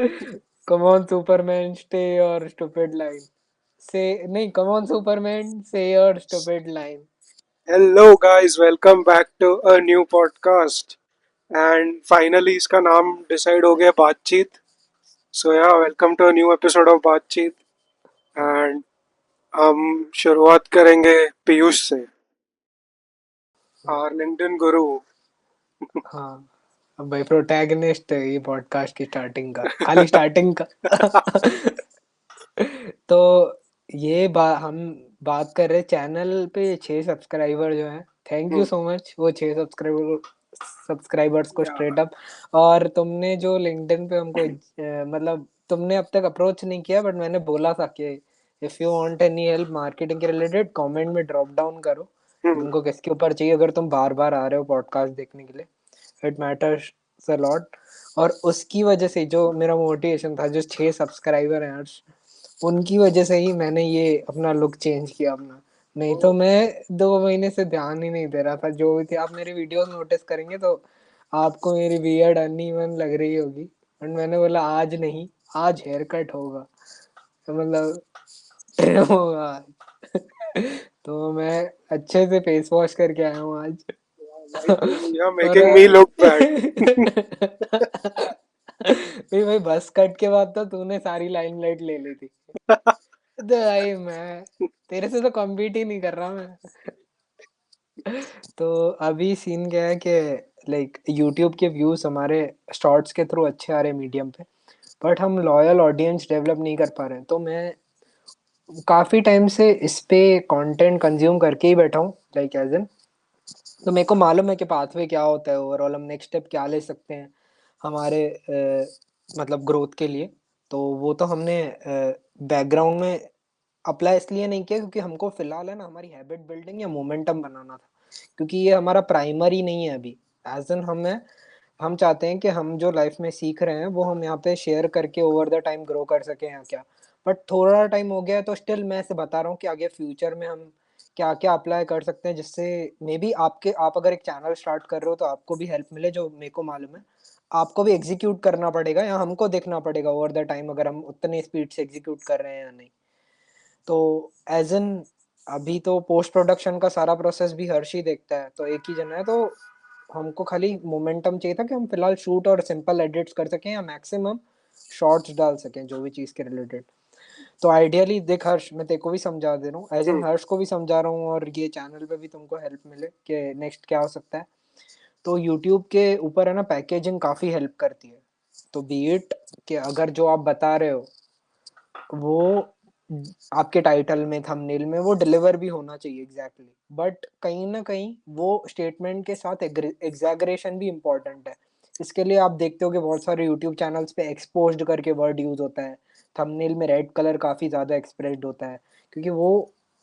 Come on, Superman, stay your stupid line. Say, नहीं, come on, Superman, say your stupid line. Hello guys, welcome back to a new podcast. And finally इसका नाम decide हो गया, Baatcheet. So yeah welcome to a new episode of Baatcheet. हाँ, and हम शुरुआत करेंगे पीयूष से, हाँ, आवर लिंक्डइन गुरु। हाँ। अब भाई प्रोटैगनिस्ट है ये पॉडकास्ट की स्टार्टिंग का, खाली स्टार्टिंग का। तो हम बात कर रहे चैनल पे 6 सब्सक्राइबर जो हैं। Thank you hmm, so much वो 6 सब्सक्राइबर्स को स्ट्रेट अप। और तुमने जो लिंक्डइन पे हमको मतलब तुमने अब तक अप्रोच नहीं किया, बट मैंने बोला था कि if you want any help marketing के रिलेटेड कमेंट में ड्रॉप डाउन करो कि हम्म, तुमको किसके ऊपर चाहिए, अगर तुम बार बार आ रहे हो पॉडकास्ट देखने के लिए। It matters a lot. और उसकी वजह से जो मेरा मोटिवेशन था, जो 6 सब्सक्राइबर हैं हर्ष, उनकी वजह से ही मैंने ये अपना लुक चेंज किया अपना। नहीं तो मैं 2 महीने से ध्यान ही नहीं दे रहा था जो भी थी। आप मेरी वीडियोस नोटिस करेंगे तो आपको मेरी बियर्ड अनइवन लग रही होगी, बट मैंने बोला आज नहीं, आज हेयर कट होगा, तो मतलब ट्रिम होगा आज। तो मैं अच्छे से फेस वॉश करके आया हूँ आज। भाई तुम यू आर और मेकिंग मी लुक बैड। भाई बस कट के बाद तो तूने सारी लाइमलाइट ले ली थी। तो भाई मैं तेरे से तो कम्पीट ही नहीं कर रहा मैं। तो अभी सीन क्या है कि लाइक यूट्यूब के व्यूज हमारे शॉर्ट्स के थ्रू अच्छे आ रहे मीडियम पे, बट हम लॉयल ऑडियंस डेवलप नहीं कर पा रहे हैं। तो मैं काफी टाइम से इस पे कंटेंट कंज्यूम करके ही बैठा हूँ, लाइक एज इन। तो मेरे को मालूम है कि पाथवे क्या होता है, ओवरऑल हम नेक्स्ट स्टेप क्या ले सकते हैं हमारे मतलब ग्रोथ के लिए। तो वो तो हमने बैकग्राउंड में अप्लाई इसलिए नहीं किया क्योंकि हमको फिलहाल है ना हमारी हैबिट बिल्डिंग या मोमेंटम बनाना था, क्योंकि ये हमारा प्राइमरी नहीं है अभी। एज एन हम चाहते हैं कि हम जो लाइफ में सीख रहे हैं वो हम यहाँ पे शेयर करके ओवर द टाइम ग्रो कर सके या क्या। बट थोड़ा टाइम हो गया है, तो स्टिल मैं ऐसे बता रहा हूँ कि आगे फ्यूचर में हम क्या क्या अप्लाई कर सकते हैं, जिससे मे बी आप अगर एक चैनल स्टार्ट कर रहे हो तो आपको भी हेल्प मिले। जो मेरे को मालूम है आपको भी एग्जीक्यूट करना पड़ेगा या हमको देखना पड़ेगा ओवर द टाइम अगर हम उतने स्पीड से एग्जीक्यूट कर रहे हैं या नहीं। तो एज एन अभी तो पोस्ट प्रोडक्शन का सारा प्रोसेस भी हर्ष ही देखता है, तो एक ही जना है। तो हमको खाली मोमेंटम चाहिए था कि हम फिलहाल शूट और सिंपल एडिट्स कर सकें या मैक्सिमम शॉर्ट्स डाल सकें जो भी चीज़ के रिलेटेड। तो आइडियली देख हर्ष, मैं तेरे को भी समझा दे रहा हूँ, एज एन हर्ष को भी समझा रहा हूँ, और ये चैनल पे भी तुमको हेल्प मिले कि नेक्स्ट क्या हो सकता है। तो यूट्यूब के ऊपर है ना पैकेजिंग काफ़ी हेल्प करती है। तो बी इट कि अगर जो आप बता रहे हो वो आपके टाइटल में थंबनेल में वो डिलीवर भी होना चाहिए एग्जैक्टली exactly. बट कहीं ना कहीं वो स्टेटमेंट के साथ एग्जैगरेशन भी इम्पोर्टेंट है। इसके लिए आप देखते हो कि बहुत सारे यूट्यूब चैनल्स पे एक्सपोज्ड करके वर्ड यूज होता है, थंबनेल में रेड कलर काफी ज्यादा एक्सप्रेस्ड होता है, क्योंकि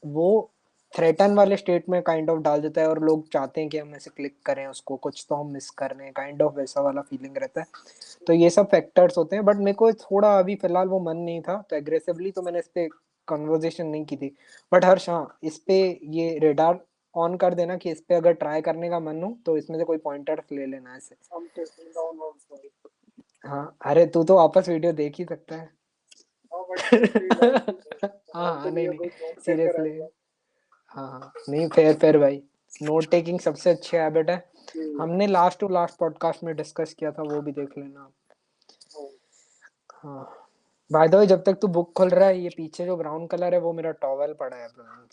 वो थ्रेटन वाले स्टेट में काइंड ऑफ डाल देता है और लोग चाहते हैं कि हम ऐसे क्लिक करें उसको, कुछ तो हम मिस कर रहे हैं, काइंड ऑफ वैसा वाला फीलिंग रहता है। तो ये सब फैक्टर्स होते हैं, बट मेरे को थोड़ा अभी फिलहाल वो मन नहीं था तो एग्रेसिवली तो मैंने इस पे कन्वर्जेशन नहीं की थी। बट हर्ष हाँ, इस पे ये रेडार ऑन कर देना कि इस पे अगर ट्राई करने का मन हो तो इसमें से कोई पॉइंटर्स ले लेना ऐसे। हाँ अरे तू तो वापस वीडियो देख ही सकता है। हाँ हाँ, नहीं नहीं, सीरियसली। हाँ हाँ, नहीं, फेयर फेयर भाई। नोट टेकिंग सबसे अच्छी हैबिट है। हमने लास्ट टू लास्ट पॉडकास्ट में डिस्कस किया था, वो भी देख लेना आप। हाँ, बाय द वे जब तक तू बुक खोल रहा है, ये पीछे जो ब्राउन कलर है वो मेरा टॉवेल पड़ा है ब्राउन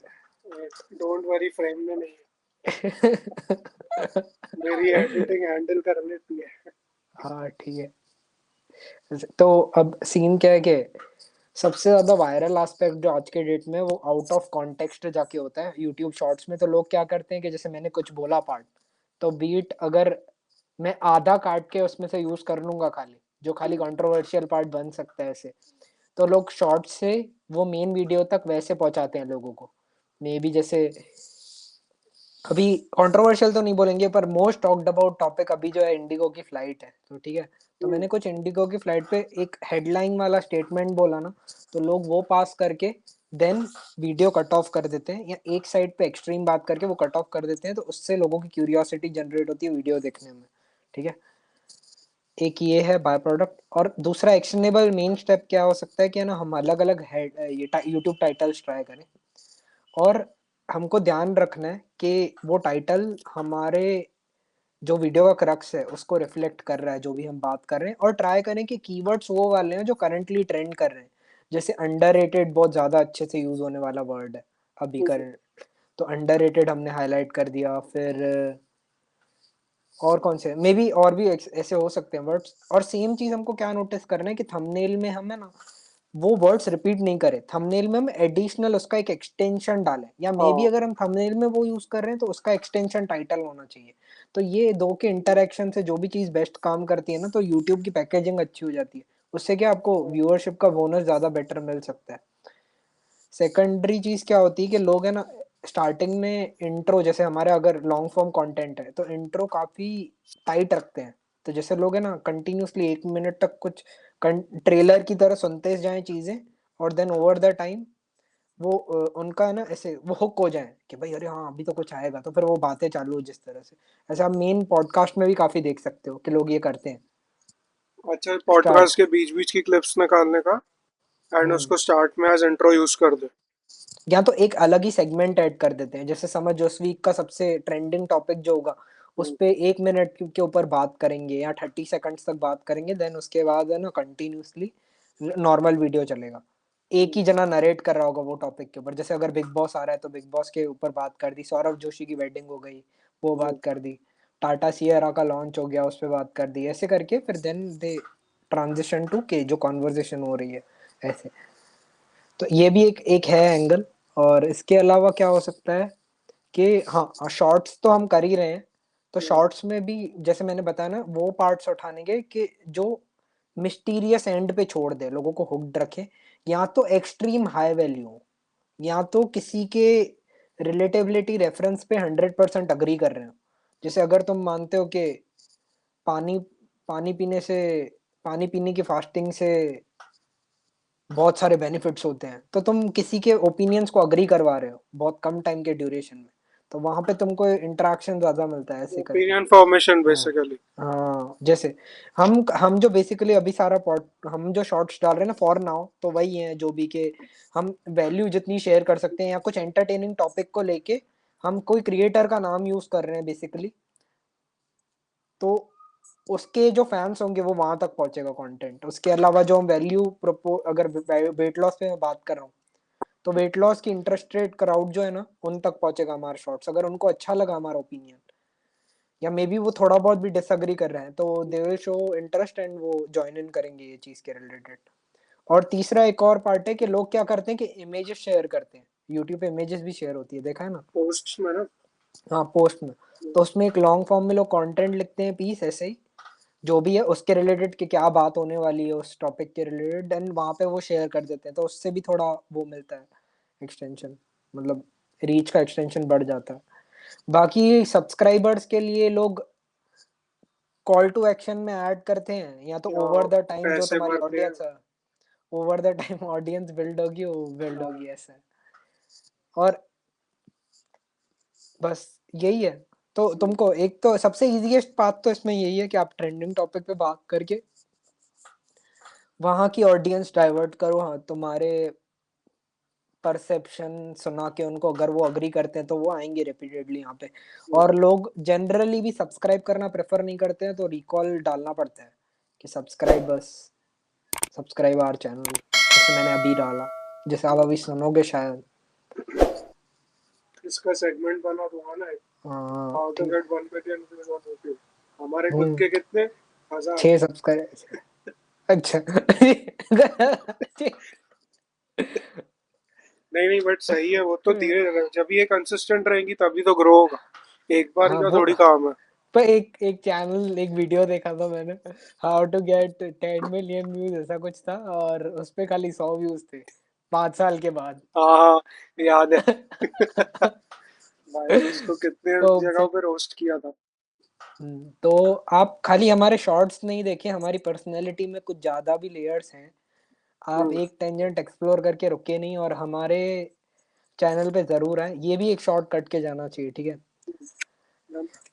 डोंट वरी, फ्रेम में नहीं, पे। मेरी एडिटिंग हैंडल कर लेती है। हाँ ठीक है। तो अब सीन क्या है कि सबसे ज्यादा वायरल एस्पेक्ट जो आज के डेट में, वो आउट ऑफ कॉन्टेक्स्ट जाके होता है यूट्यूब शॉर्ट्स में। तो लोग क्या करते हैं कि जैसे मैंने कुछ बोला पार्ट, तो बीट अगर मैं आधा काट के उसमें से यूज कर लूंगा खाली, जो खाली कंट्रोवर्शियल पार्ट बन सकता है ऐसे, तो लोग शॉर्ट से वो मेन वीडियो तक वैसे पहुंचाते हैं लोगों को। मे बी जैसे अभी कंट्रोवर्शियल तो नहीं बोलेंगे, पर मोस्ट टॉक्ड अबाउट टॉपिक अभी जो है इंडिगो की फ्लाइट है, तो ठीक है। तो मैंने कुछ इंडिगो की फ्लाइट पे एक हेडलाइन वाला स्टेटमेंट बोला ना, तो लोग वो पास करके देन वीडियो कट ऑफ कर देते हैं, या एक साइड पे एक्सट्रीम बात करके वो कट ऑफ कर देते हैं, तो उससे लोगों की क्यूरियोसिटी जनरेट होती है वीडियो देखने में। ठीक है। एक ये है बाय प्रोडक्ट, और दूसरा एक्शनेबल मेन स्टेप क्या हो सकता है कि है ना, हम अलग अलग हेड ये यूट्यूब टाइटल्स ट्राई करें, और हमको ध्यान रखना है कि वो टाइटल हमारे जो वीडियो का क्रक्स है उसको रिफ्लेक्ट कर रहा है, जो भी हम बात कर रहे हैं, और ट्राई करें कि कीवर्ड्स वो वाले हैं जो करंटली ट्रेंड कर रहे हैं। जैसे अंडररेटेड बहुत ज्यादा अच्छे से यूज होने वाला वर्ड है अभी करंट, तो अंडररेटेड हमने हाईलाइट कर दिया। फिर और कौन से मे बी और भी ऐसे हो सकते हैं वर्ड्स। और सेम चीज हमको क्या नोटिस करना है कि थंबनेल में हम है ना वो वर्ड्स रिपीट नहीं करें, थंबनेल में हम एडिशनल उसका एक एक्सटेंशन डालें, या मे बी हाँ। अगर हम थंबनेल में वो यूज कर रहे हैं तो उसका एक्सटेंशन टाइटल होना चाहिए। तो ये दो के इंटरेक्शन से जो भी चीज बेस्ट काम करती है ना, तो यूट्यूब की पैकेजिंग अच्छी हो जाती है, उससे क्या आपको व्यूअरशिप का बोनस ज्यादा बेटर मिल सकता है। सेकेंडरी चीज क्या होती है कि लोग है ना स्टार्टिंग में इंट्रो, जैसे हमारे अगर लॉन्ग फॉर्म कंटेंट है तो इंट्रो काफी टाइट रखते हैं। तो जैसे लोग है ना कंटिन्यूसली 1 मिनट तक कुछ ट्रेलर की तरह सुनते जाएं चीजें, और देन ओवर द टाइम वो उनका है ना ऐसे वो हुक हो जाए कि भाई अरे हाँ अभी तो कुछ आएगा, तो फिर वो बातें चालू हो जिस तरह से। ऐसा आप मेन पॉडकास्ट में भी काफी देख सकते हो कि लोग ये करते हैं। अच्छा, स्टार्ट। पॉडकास्ट के बीच बीच की क्लिप्स निकालने का एंड हम्म। उसको स्टार्ट में एज इंट्रो यूज कर दे। या तो एक अलग ही सेगमेंट ऐड कर देते हैं, जैसे समझ उस वीक का सबसे ट्रेंडिंग टॉपिक जो होगा उस हम्म, पे 1 मिनट के ऊपर बात करेंगे या 30 सेकंड्स तक बात करेंगे, देन उसके बाद है ना कंटिन्यूसली नॉर्मल वीडियो चलेगा। एक ही जना नरेट कर रहा होगा वो टॉपिक के ऊपर, जैसे अगर बिग बॉस आ रहा है तो बिग बॉस के ऊपर बात कर दी, सौरभ जोशी की वेडिंग हो गई वो हम्म, बात कर दी, टाटा सियरा का लॉन्च हो गया उस पर बात कर दी, ऐसे करके फिर देन दे ट्रांजिशन टू के जो कॉन्वर्जेशन हो रही है ऐसे। तो ये भी एक एक है एंगल। और इसके अलावा क्या हो सकता है कि हाँ शॉर्ट्स तो हम कर ही रहे हैं, तो हम्म, शॉर्ट्स में भी जैसे मैंने बताया ना वो पार्ट्स उठाने के कि जो मिस्टीरियस एंड पे छोड़ दे, लोगों को हुक्ड रखे, या तो एक्सट्रीम हाई वैल्यू, या तो किसी के रिलेटेबिलिटी रेफरेंस पे 100% अग्री कर रहे हो। जैसे अगर तुम मानते हो कि पानी पानी पीने से पानी पीने की फास्टिंग से बहुत सारे बेनिफिट्स होते हैं, तो तुम किसी के ओपिनियंस को अग्री करवा रहे हो बहुत कम टाइम के ड्यूरेशन में, तो वहां पे तुमको इंटरेक्शन ज्यादा मिलता है ऐसे करके। ओपिनियन फॉर्मेशन हाँ। बेसिकली। हाँ जैसे हम जो बेसिकली अभी सारा पॉट हम जो शॉर्ट्स डाल रहे हैं ना फॉर नाउ, तो वही है जो भी के हम वैल्यू जितनी शेयर कर सकते हैं या कुछ एंटरटेनिंग टॉपिक को लेके हम कोई क्रिएटर का नाम यूज कर रहे हैं बेसिकली, तो उसके जो फैंस होंगे वो वहां तक पहुंचेगा कंटेंट। उसके अलावा जो हम वैल्यू अगर वेट लॉस पे मैं बात कर रहा हूँ, तो वेट लॉस की इंटरेस्टेड क्राउड जो है ना उन तक पहुंचेगा हमारा शॉर्ट्स, अगर उनको अच्छा लगा हमारा ओपिनियन, या मे बी वो थोड़ा बहुत भी डिसएग्री कर रहे हैं तो they will show interest and वो ज्वाइन इन करेंगे ये चीज के रिलेटेड। और तीसरा एक और पार्ट है कि लोग क्या करते हैं कि इमेजेस शेयर करते हैं, यूट्यूब पे इमेजेस भी शेयर होती है, देखा है ना। पोस्ट्स में ना। हाँ पोस्ट में, तो उसमें एक लॉन्ग फॉर्म में लोग कंटेंट लिखते हैं पीस ऐसे ही जो भी है उसके रिलेटेड कि क्या बात होने वाली है उस टॉपिक के रिलेटेड, एंड वहां पे वो शेयर कर देते हैं, तो उससे भी थोड़ा वो मिलता है एक्सटेंशन, मतलब रीच का एक्सटेंशन बढ़ जाता है। बाकी सब्सक्राइबर्स के लिए लोग कॉल टू एक्शन में ऐड करते हैं, या तो हाँ, ओवर द टाइम जो पैसे तुम्हारी भरते हैं। ऑडियंस है, over the time audience build होगी वो बिल्ड हाँ, होगी ऐसा। और बस यही है। तो तुमको एक तो सबसे इजीएस्ट पाथ तो इसमें यही है कि आप ट्रेंडिंग टॉपिक पे बात करके वहां की ऑडियंस डाइवर्ट करो, हाँ तुम्हारे परसेप्शन सुना के उनको, अगर वो अग्री करते हैं तो वो आएंगे रिपीटेडली यहाँ पे। और लोग जनरली भी सब्सक्राइब करना प्रेफर नहीं करते हैं, तो रिकॉल डालना पड़ता है कि सब्सक्राइब बस, सब्सक्राइब आवर चैनल, जैसे मैंने अभी डाला, जैसे आप अभी सुनोगे शायद। इसका सेगमेंट बना दूंगा ना। हाँ हाउ टू ठीक। Get 1 million views on YouTube. हमारे खुद हम्म। के कितने? 1000। 6 सब्सक्राइब। अच्छा। नहीं नहीं, बट सही है, वो तो धीरे, जब ये कंसिस्टेंट रहेंगी तभी तो ग्रो होगा। एक बार हाँ का वो, थोड़ी काम है। पर एक एक चैनल एक वीडियो देखा था मैंने, how to get 10 million views ऐसा कुछ था, और उस पे खाली 100 व्यूज थे 5 साल के बाद। हाँ हाँ, याद है। भाई उसको कितने तो जगहों पे रोस्ट किया था। तो आप खाली हमारे शॉर्ट्स नहीं देखे, हमारी पर्सनैलिटी में कुछ ज्यादा भी लेयर्स हैं। आप हम्म, एक टेंजेंट एक्सप्लोर करके रुके नहीं, और हमारे चैनल पे जरूर आए, ये भी एक शॉर्ट कट के जाना चाहिए, ठीक है।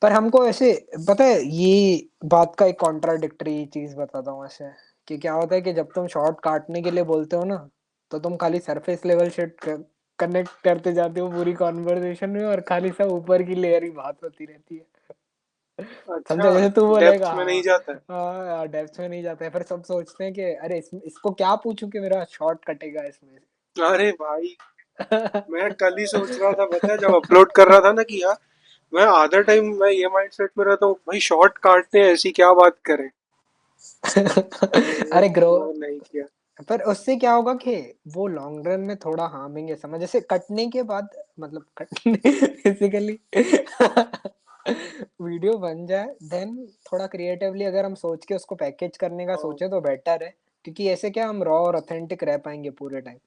पर हमको ऐसे पता है, ये बात का एक कॉन्ट्राडिक्टरी चीज बताता हूँ ऐसे, कि क्या होता है कि जब तुम शॉर्ट काटने के लिए बोलते हो ना, तो तुम खाली सरफेस लेवल शिट कनेक्ट करते जाते हो पूरी कॉन्वर्सेशन में, और खाली सब ऊपर की लेयर ही बात होती रहती है। अच्छा, समझा? जैसे तू बोलेगा डेप्थ में नहीं हाँ, जाता है। हाँ डेप्थ में नहीं जाता है, फिर सब सोचते हैं कि अरे इसको क्या पूछूं कि मेरा शॉर्ट कटेगा इसमें अरे भाई, से। मैं कल ही सोच रहा था, पता है, जब अपलोड कर रहा था ना, कि यार मैं आधा टाइम मैं ये माइंडसेट में रहता हूँ, भाई शॉर्ट काटते हैं, ऐसी क्या बात करें। अरे ग्रो, वो नहीं किया। पर उससे क्या होगा कि वो लॉन्ग रन में थोड़ा हार्मिंग है, समझ? जैसे कटने के बाद, मतलब कटने बेसिकली वीडियो बन जाए, देन थोड़ा क्रिएटिवली अगर हम सोच के उसको पैकेज करने का हाँ। सोचे तो बेटर है, क्योंकि ऐसे क्या हम रॉ और ऑथेंटिक रह पाएंगे पूरे टाइम,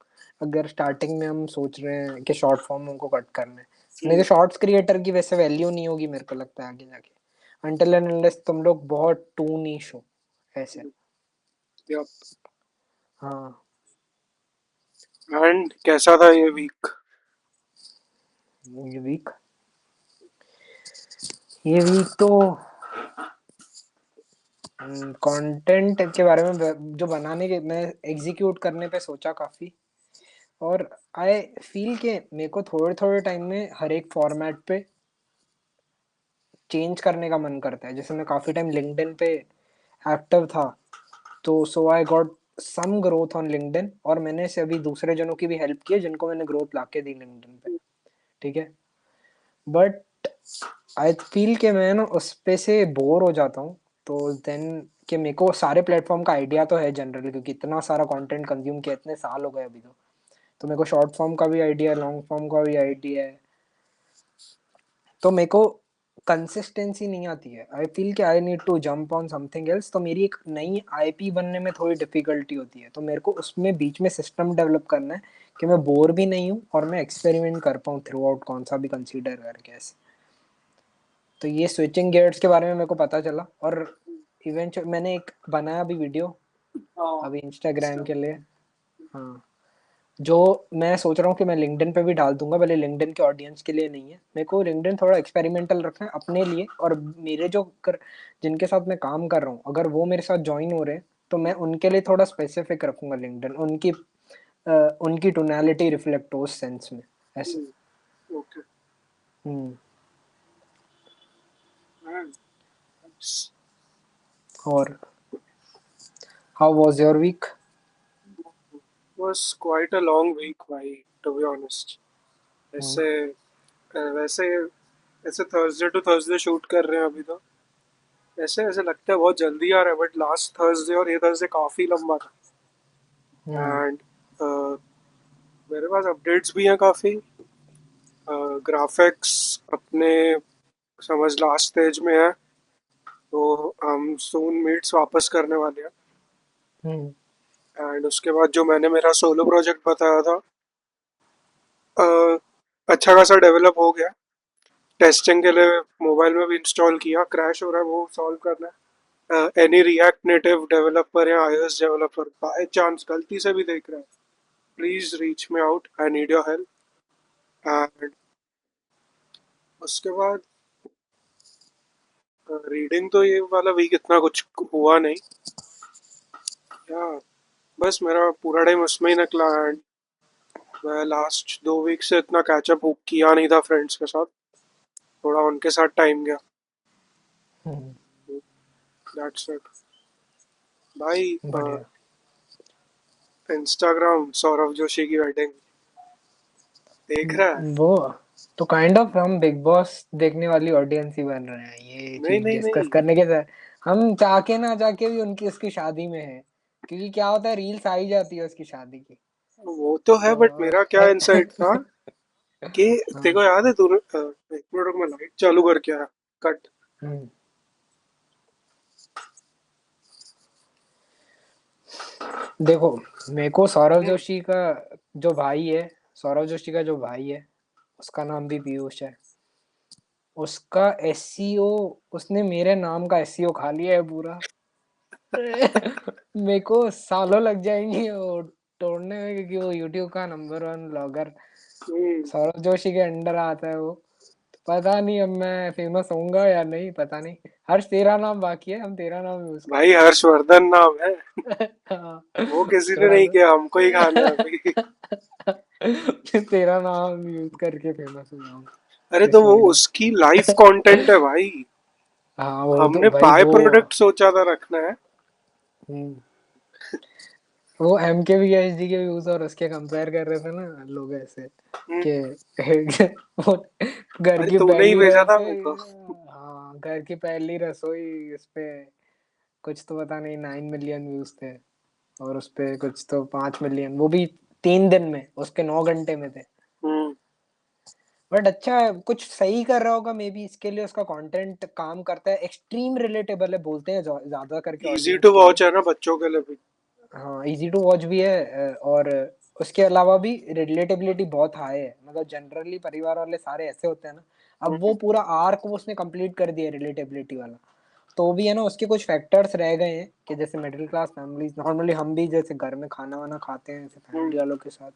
अगर स्टार्टिंग में हम सोच रहे हैं कि शॉर्ट फॉर्म उनको कट करना है। नहीं तो शॉर्ट्स क्रिएटर की वैसे वैल्यू नहीं होगी मेरे को लगता है आगे जाके, अनटिल एंड अनलेस तुम लोग बहुत टू नीश हो ऐसे। हाँ। एंड कैसा था ये वीक? ये वीक, ये वीक तो कंटेंट के बारे में जो बनाने के मैं एग्जीक्यूट करने पे सोचा काफी, और आई फील के मेरे को थोड़े थोड़े टाइम में हर एक फॉर्मेट पे चेंज करने का मन करता है। जैसे मैं काफी टाइम लिंक्डइन पे एक्टिव था, तो so I got some growth on LinkedIn, और मैंने से अभी दूसरे जनों की भी हेल्प की है जिनको मैंने ग्रोथ लाके दी लिंक्डइन पे, ठीक है। बट आई फील के मैं ना उस पे से बोर हो जाता हूँ, तो देन कि मेरे को सारे प्लेटफॉर्म का आइडिया तो है जनरली, क्योंकि इतना सारा कंटेंट कंज्यूम किया, इतने साल हो गए अभी तो मेरे को शॉर्ट फॉर्म का भी आइडिया है, लॉन्ग फॉर्म का भी आइडिया है, तो मेरे को कंसिस्टेंसी नहीं आती है। आई फील कि I need to jump on something else, तो मेरी एक नई आईपी बनने में थोड़ी डिफिकल्टी होती है, तो मेरे को उसमें बीच में सिस्टम डेवलप करना है कि मैं बोर भी नहीं हूँ और मैं एक्सपेरिमेंट कर पाऊँ थ्रू आउट, कौन सा भी कंसीडर करके ऐसे। तो ये स्विचिंग गियर्स के बारे में मेरे को पता चला, और इवेंट मैंने एक बनाया भी वीडियो हाँ। अभी इंस्टाग्राम के लिए। हाँ, जो मैं सोच रहा हूँ कि मैं लिंक्डइन पे भी डाल दूंगा, भले लिंक्डइन के ऑडियंस के लिए नहीं है, मेरे को लिंक्डइन थोड़ा एक्सपेरिमेंटल रखना है अपने लिए, और मेरे जो जिनके साथ मैं काम कर रहा हूँ अगर वो मेरे साथ ज्वाइन हो रहे हैं, तो मैं उनके लिए थोड़ा स्पेसिफिक रखूंगा लिंक्डइन, उनकी टोनालिटी रिफ्लेक्ट हो उस सेंस में ऐसे। ओके। हम्म। और how was your week? was quite a long week भाई, to be honest. हम्म। ऐसे वैसे ऐसे थर्सडे टू थर्सडे शूट कर रहे हैं अभी तो, ऐसे ऐसे लगता है बहुत जल्दी आ रहा है, बट लास्ट थर्सडे और ये थर्सडे काफी लंबा था। हम्म। एंड मेरे पास अपडेट्स भी हैं काफी। ग्राफिक्स अपने समझ लास्ट स्टेज में है, तो हम सून मीट्स वापस करने वाले हैं। हम्म। एंड उसके बाद जो मैंने मेरा सोलो प्रोजेक्ट बताया था, अ, अच्छा खासा डेवलप हो गया। टेस्टिंग के लिए मोबाइल में भी इंस्टॉल किया, क्रैश हो रहा है वो सॉल्व करना है। एनी रिएक्ट नेटिव डेवलपर या iOS डेवलपर बाय चांस गलती से भी देख रहा है, please reach me out, I need your help. And उसके बाद रीडिंग तो ये वाला वीक इतना कुछ हुआ नहीं, या बस मेरा पूरा टाइम उसमें ही निकला। एंड मैं लास्ट 2 वीक से इतना कैचअप किया नहीं था फ्रेंड्स के साथ, थोड़ा उनके साथ टाइम गया। हम्म। दैट्स इट भाई। बढ़िया। इंस्टाग्राम सौरभ जोशी की वेडिंग देख रहा है? वो तो काइंड ऑफ हम बिग बॉस देखने वाली ऑडियंस ही बन रहे हैं ये नहीं चीज नहीं डिस्कस नहीं, करने के साथ। हम जाके ना जाके भी उनकी उसकी शादी में है, क्योंकि क्या होता है रील्स आ ही जाती है उसकी शादी की। वो तो है, बट तो मेरा क्या इंसाइट था कि तेरे हाँ। को याद है, तूने एक मिनट रुक, मैं लाइट चालू करके आया। कट। हम्म। देखो, मेरे को सौरव जोशी का जो भाई है, सौरव जोशी का जो भाई है, उसका नाम भी पीयूष है, उसका एसईओ, उसने मेरे नाम का एसईओ खा लिया है पूरा। मेरे को सालों लग जाएंगे वो तोड़ने में, क्योंकि वो यूट्यूब का नंबर 1 ब्लॉगर हम्म। सौरभ जोशी के अंडर आता है वो। पता नहीं अब मैं फेमस होऊंगा या नहीं, पता नहीं। हर्ष तेरा नाम बाकी है, हम तेरा नाम यूज भाई करेंगे अभी। हर्षवर्धन नाम है, हाँ, वो किसी ने थोड़ा नहीं सा। किया, हमको ही खाना है अभी। तेरा नाम यूज करके फेमस हो जाऊंगा अरे तो वो इसलिए। उसकी लाइफ कंटेंट है भाई, हाँ वो तो हमने भाई बाय वो। प्रोडक्ट सोचा था रखना है। हम्म, वो एम के वी एच डी के व्यूज और उसके कंपेयर कर रहे थे ना लोग ऐसे हम्म, कि वो घर अरे की तूने ही पहली भेजा था मेरे को। रसोई। हाँ, घर की पहली रसोई उस पे कुछ तो पता नहीं 9 मिलियन व्यूज थे, और उस पे कुछ तो 5 मिलियन, वो भी 3 दिन में, उसके 9 घंटे में थे। हम्म, बट अच्छा है, कुछ सही कर रहा होगा मे बी, इसके लिए उसका कंटेंट काम करता है, एक्सट्रीम रिलेटेबल है बोलते हैं ज्यादा करके इजी ऑडियंस टू के लिए। वॉच है ना बच्चों के लिए भी। हाँ, इजी टू वॉच भी है, और उसके अलावा भी रिलेटेबिलिटी बहुत हाई है, मतलब जनरली परिवार वाले सारे ऐसे होते हैं ना। अब वो हम्म, पूरा आर्क वो उसने कंप्लीट कर दिया रिलेटेबिलिटी वाला। तो भी है ना, उसके कुछ फैक्टर्स रह गए हैं कि जैसे मिडिल क्लास फैमिलीज, नॉर्मली हम भी जैसे घर में खाना वाना खाते हैं जैसे हम्म, फैमिली वालों के साथ,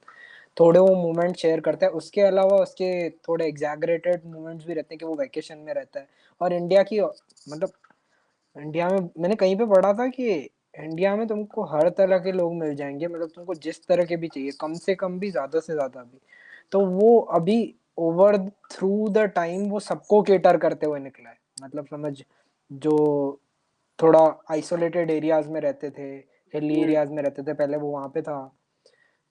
थोड़े वो मोमेंट शेयर करता है। उसके अलावा उसके थोड़े एग्जैगरेटेड मोमेंट्स भी रहते हैं कि वो वैकेशन में रहता है। और इंडिया की, मतलब इंडिया में मैंने कहीं पे पढ़ा था कि इंडिया में तुमको हर तरह के लोग मिल जाएंगे, मतलब तुमको जिस तरह के भी चाहिए, कम से कम भी ज्यादा से ज्यादा भी। तो वो अभी ओवर थ्रू द टाइम वो सबको केटर करते हुए निकला है, मतलब समझ, जो थोड़ा आइसोलेटेड एरियाज में रहते थे, हिली हम्म, एरियाज में रहते थे पहले, वो वहां पे था।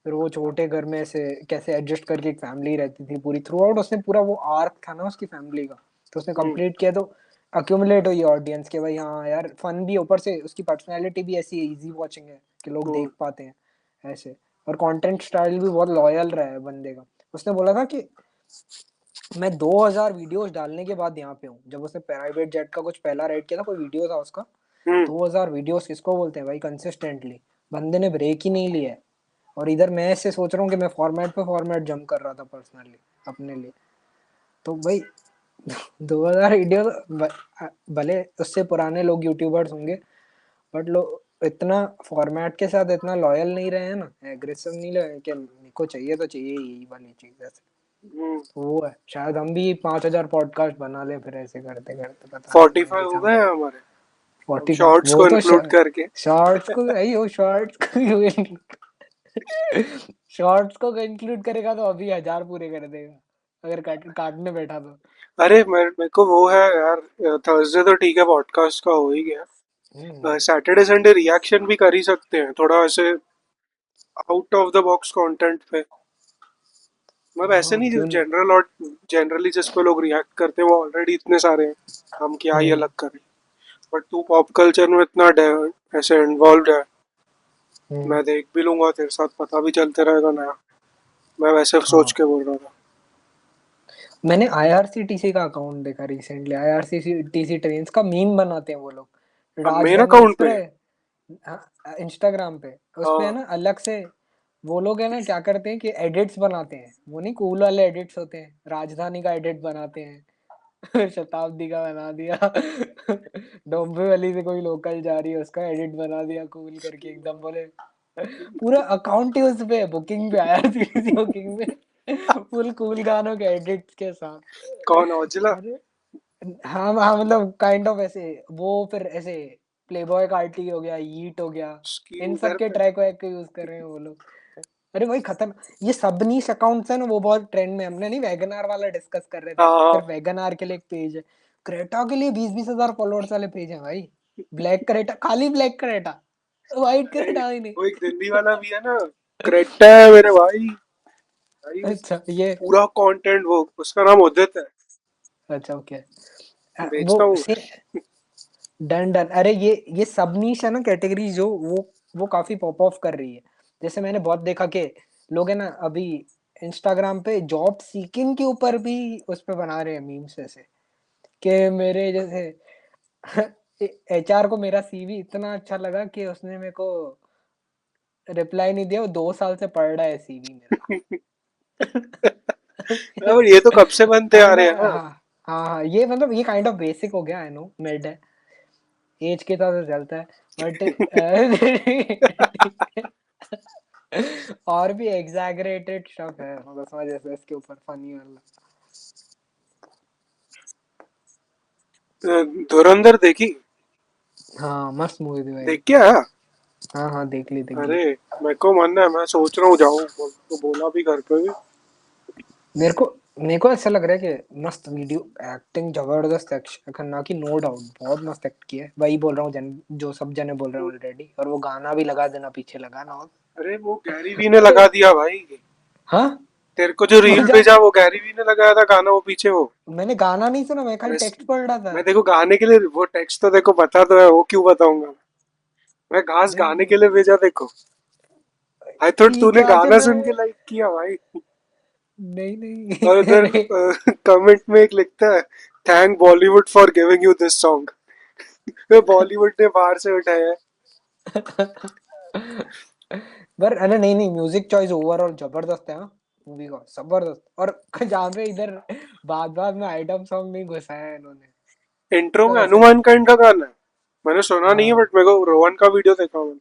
फिर वो छोटे घर में से कैसे एडजस्ट करके एक फैमिली रहती थी पूरी थ्रू आउट, उसने पूरा वो आर्क था ना उसकी फैमिली का, तो उसने हम्म, कंप्लीट किया। तो अक्यूमुलेट हुई ऑडियंस के भाई, हाँ यार फन भी, ऊपर से उसकी पर्सनैलिटी भी ऐसी इजी वॉचिंग है कि लोग हम्म, देख पाते हैं ऐसे। और कंटेंट स्टाइल भी बहुत लॉयल रहा है बंदे का। उसने बोला था कि मैं 2000 वीडियोस डालने के बाद यहाँ पे हूँ, जब उसने प्राइवेट जेट का कुछ पहला राइड किया था, कोई वीडियो था उसका। हम्म, 2000 वीडियोस किसको बोलते हैं भाई, कंसिस्टेंटली बंदे ने ब्रेक ही नहीं लिया है। और इधर मैं ऐसे सोच रहा हूँ कि मैं फॉर्मेट पे फॉर्मेट जंप कर रहा था पर्सनली अपने लिए। तो भाई 2000 वीडियो, भले उससे पुराने लोग यूट्यूबर्स होंगे, बट लोग इतना फॉर्मेट के साथ इतना लॉयल नहीं रहे हैं ना, एग्रेसिव नहीं रहे कि मेरे को चाहिए तो चाहिए यही वाली चीज ऐसे। हम्म। तो वो है, शायद हम भी 5000 पॉडकास्ट बना ले फिर ऐसे करते करते, पता नहीं फोर्टी आगे फाइव भी हो हम। गए हैं हमारे, अब 45, शॉर्ट्स वो को तो इंक्लूड करके। शॉर्ट्स को यही हो, शॉर्ट्स को शॉर्ट्स को इंक्लूड करेगा तो अभी 1000 पूरे कर देगा, अगर काटने बैठा तो। अरे मेरे को वो है यार, थर्सडे तो ठीक है पॉडकास्ट का हो ही गया, हम्म। सैटरडे संडे रिएक्शन भी कर ही सकते हैं थोड़ा ऐसे out of the box content पे। मतलब ऐसे हाँ नहीं क्यों नहीं। जनरल, और जनरली जिस पे लोग रिएक्ट करते हैं वो ऑलरेडी इतने सारे हैं, हम क्या ही हम्म। अलग करें। बट तू पॉप कल्चर में इतना ऐसे इन्वॉल्व है, हम्म। मैं देख भी लूंगा, तेरे साथ पता भी चलते रहेगा नया। मैं वैसे सोच हाँ, के बोल रहा था। मैंने आईआरसीटीसी का अकाउंट देखा रिसेंटली, आईआरसीटीसी ट्रेन्स का मीम बनाते हैं वो लोग, अब मेन राजधानी अकाउंट पे। एक्सप्रेस। हाँ, इंस्टाग्राम पे उस पे है हाँ। ना अलग से। वो लोग है ना क्या करते हैं कि एडिट्स बनाते हैं, वो नहीं कूल वाले एडिट्स होते हैं, राजधानी का एडिट बनाते हैं। शताब्दी का बना दिया। डोंबिवली वाली से कोई लोकल जा रही है उसका एडिट बना दिया कूल करके एकदम, बोले पूरा अकाउंट ही उस पे बुकिंग पे आया, सीरीज बुकिंग में, फुल कूल गानों के एडिट्स के साथ। कौन औजला? अरे हाँ हाँ, मतलब काइंड ऑफ ऐसे, वो फिर ऐसे प्लेबॉय कार्टी हो गया, यीट हो गया, उसकी इन सब उधर के पे। ट्रैक वैक के यूज कर रहे हैं वो लोग। अरे भाई खत्म। ये सब नीश अकाउंट्स है ना, वो बहुत ट्रेंड में, हमने नहीं वैगनार वाला डिस्कस कर रहे थे, हाँ हाँ। सिर्फ वैगनार के लिए एक पेज है। क्रेटा के लिए 20-20 हजार फॉलोअर्स वाले पेज है भाई। ब्लैक क्रेटा, खाली ब्लैक क्रेटा, व्हाइट अरे क्रेटा ही नहीं। वो एक दिल्ली वाला भी है ना, क्रेटा है मेरे भाई, भाई अच्छा ये, पूरा कंटेंट, वो उसका नाम उदित है। अच्छा ओके। वो बेचता हूँ। से डन डन। अरे ये सब नीश है ना कैटेगरी, जो वो काफी पॉप ऑफ कर रही है। जैसे मैंने बहुत देखा कि लोग है ना अभी इंस्टाग्राम पे जॉब सीकिंग के ऊपर भी उस पे बना रहे हैं मीम्स ऐसे, कि मेरे जैसे एचआर को मेरा सीवी इतना अच्छा लगा कि उसने मेरे को रिप्लाई नहीं दिया, वो 2 साल से पढ़ रहा है सीवी मेरा। और ये तो कब से बनते आ काइंड रहे ऑफ, हैं ना। हाँ हाँ हाँ, ये मतलब ये काइंड ऑफ बेसिक हो गया, आई नो मिड है, एज के साथ तो चलता है। बट और भी एग्जैगरेटेड स्टफ है, मतलब समझ ऐसे इसके ऊपर फनी वाला। धुरंधर देखी? हाँ मस्त मूवी थी भाई। देख के आया? हाँ हाँ देख ली देख ली। अरे मेरे को मन है, मैं सोच रहा हूँ जाऊँ, तो बोला भी घर पे भी। मेरे को मेरे को ऐसा लग रहा है कि मस्त वीडियो, एक्टिंग जबरदस्त है अक्षय खन्ना की, नो डाउट बहुत मस्त एक्ट किया है। वही बोल रहा हूँ जो सब जने बोल रहे हैं ऑलरेडी, और वो गाना भी लगा देना पीछे लगा ना हो। अरे वो गैरी वी ने लगा दिया भाई। हाँ तेरे को जो रील मजा। भेजा वो गैरी वी ने लगाया था गाना, वो पीछे वो। मैंने गाना नहीं सुना, मैं खाली मैं टेक्स्ट पढ़ रहा था। मैं देखो गाने के लिए, वो टेक्स्ट तो देखो पता तो है, वो क्यों बताऊंगा। मैं घास नहीं गाने नहीं के लिए भेजा देखो। आई थॉट ठीक तूने है अच्छा गाना मैं, सुन के लाइक किया भाई। नहीं और नहीं उधर अरे कमेंट में एक लिखता है, thank Bollywood for giving you this song. Bollywood ने बाहर से उठाया है। पर अरे नहीं नहीं, म्यूजिक चॉइस ओवरऑल जबरदस्त है हाँ मूवी का, जबरदस्त। और जहाँ पे इधर बाद बाद में आइटम सॉन्ग नहीं घुसाया है इन्होंने, इंट्रो तो में ऐसे। हनुमान काइंड का गाना है। मैंने सुना नहीं है, हाँ बट मेरे को रोहन का वीडियो देखा मैंने।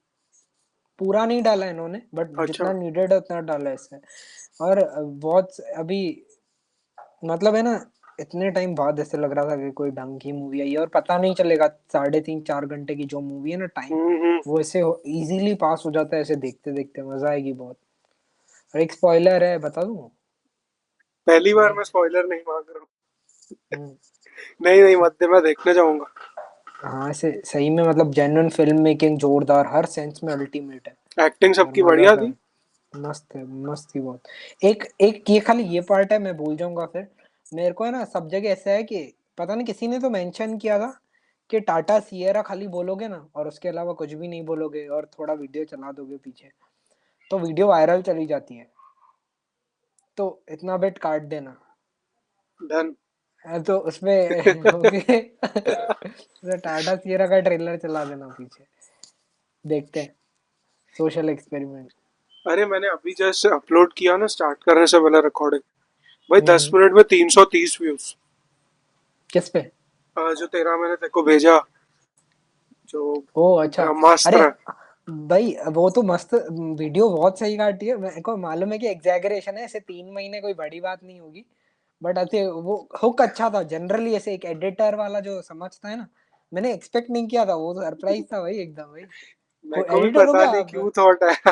पूरा नहीं डाला इन्होंने, बट अच्छा। जितना नीडेड है उतना डाला है इससे। और बहुत अभी, मतलब है ना, इतने टाइम बाद ऐसे लग रहा था कि कोई ढंग की मूवी आई है, और पता नहीं चलेगा 3.5 4 घंटे की जो मूवी है ना टाइम, हम्म। वो ऐसे इजीली पास हो जाता है, ऐसे देखते देखते मजा आएगी बहुत। और एक स्पॉइलर है, बता दूं? पहली बार नहीं। मैं स्पॉइलर नहीं मांग रहा हूँ। हम्म, नहीं नहीं, मत दे, मैं देखने जाऊंगा। हाँ ऐसे सही में, मतलब जेन्युइन फिल्म मेकिंग जोरदार, हर सेंस में अल्टीमेट है। एक्टिंग और सबकी मजा बढ़िया आता थी। है, मस्त है, मस्त ही बहुत। एक एक ये खाली ये पार्ट है, मैं भूल जाऊंगा फिर। मेरे को है ना सब जगह ऐसा है कि, पता नहीं किसी ने तो मेंशन किया था कि टाटा सिएरा खाली बोलोगे ना, और उसके अलावा कुछ भी नहीं बोलोगे, और थोड़ा वीडियो चला दोगे पीछे, तो वीडियो वायरल चली जाती है। तो इतना बेट काट देना। डन। तो उसमें होगे तो टाटा सिएरा का ट्रेलर चला देना पीछे, देखते हैं, सोशल एक्सपेरिमेंट। अरे मैंने अभी जस्ट अपलोड किया ना, स्टार्ट करने से पहले रिकॉर्डिंग। भाई 10 मिनट हम्म। में 330 व्यूज। किस पे? जो तेरा मैंने तेरे को भेजा, जो ओ अच्छा। अरे ब्रह्मास्त्र। भाई वो तो मस्त वीडियो, बहुत सही काटी है, मेरे को मालूम है कि एग्जैगरेशन है, ऐसे 3 महीने कोई बड़ी बात नहीं होगी। बट ऐसे वो हुक अच्छा था जनरली, ऐसे एक एडिटर वाला जो समझता है ना, मैंने एक्सपेक्ट नहीं किया था, वो तो सरप्राइज था भाई एकदम भाई। मेरे को को भी एडिटर हो पता गया नहीं अब? क्यों थॉट आया।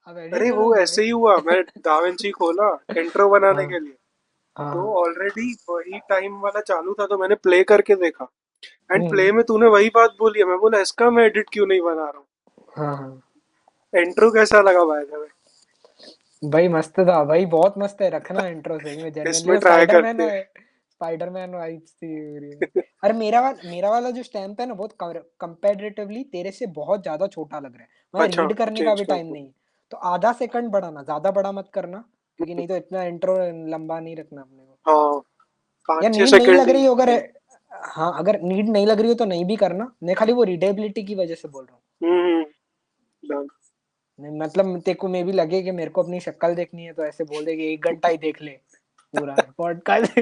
अब अरे एडिटर वो हो गया ऐसे ही भाई। हुआ, मैं दाविंची खोला इंट्रो बनाने के हाँ लिए। तो हाँ। ऑलरेडी वही टाइम वाला चालू था, तो मैंने प्ले करके देखा। एंड प्ले हम्म। में तूने वही बात बोली है, मैं बोला इसका मैं एडिट क्यों नहीं बना रहा हाँ हाँ हूँ। इंट्रो कैसा लगा भाई तुम्हें? भाई, मस्त था भाई, बहुत मस्त है, रखना इंट्रो सही में जेन्युइनली, इसमें वो ट्राई स्पाइडरमैन करते हैं। है, स्पाइडरमैन वाइब्स थी पूरी में। अरे मेरा वाला जो स्टैम्प है ना, बहुत कंपैरेटिवली तेरे से बहुत ज्यादा छोटा लग रहा है, मैं अच्छा, रीड करने का चेंज भी कर टाइम दो। नहीं है। तो आधा सेकंड बढ़ाना, ज्यादा बड़ा मत करना, क्योंकि नहीं तो इतना इंट्रो लंबा नहीं रखना अपने को। हाँ, पाँच या छह नीड नहीं सेकंड लग ही। रही हो अगर, हाँ अगर नीड नहीं लग रही हो तो नहीं भी करना, मैं खाली वो रीडेबिलिटी की वजह से बोल रहा हूँ। हम्म। done। नहीं मतलब तेरे को मे भी लगे कि मेरे को अपनी शक्ल देखनी है, तो ऐसे बोल दे कि 1 घंटा ही देख ले पूरा पॉडकास्ट।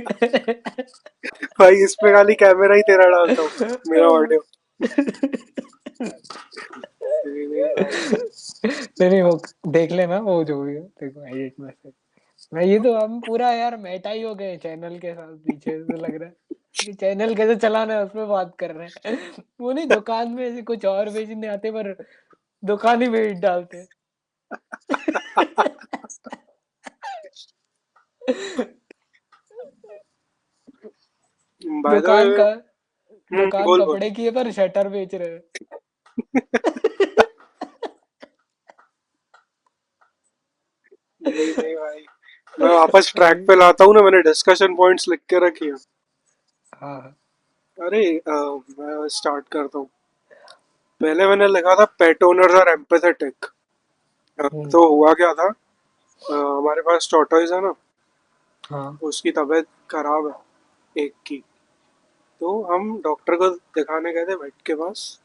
भाई इस पे खाली कैमरा ही तेरा डालता हूँ, मेरा ऑडियो। नहीं नहीं भाई। नहीं नहीं, वो देख लेना, वो जो भी है देखो एडिट में से। मैं ये तो हम पूरा यार मेटा ही हो गए चैनल के साथ, पीछे से लग रहा है कि चैनल कैसे चलाना है उसमें बात कर रहे हैं। वो नहीं, दुकान में ऐसे कुछ और बेचने आते, पर दुकान ही बेच डालते। बाय द दुकान वे। का, दुकान बोल बोल। कपड़े की है पर शटर बेच रहे हैं। नहीं नहीं भाई, मैं वापस ट्रैक भाई पे लाता हूँ ना, मैंने डिस्कशन पॉइंट्स लिख के रखी है। हाँ। अरे मैं स्टार्ट करता हूँ। पहले मैंने लिखा था पेट ओनर्स आर एम्पैथेटिक। हम्म। तो हुआ क्या था, हमारे पास टॉर्टोइज है ना, हाँ। उसकी तबीयत खराब है एक की। तो हम डॉक्टर को दिखाने गए थे वेट के पास।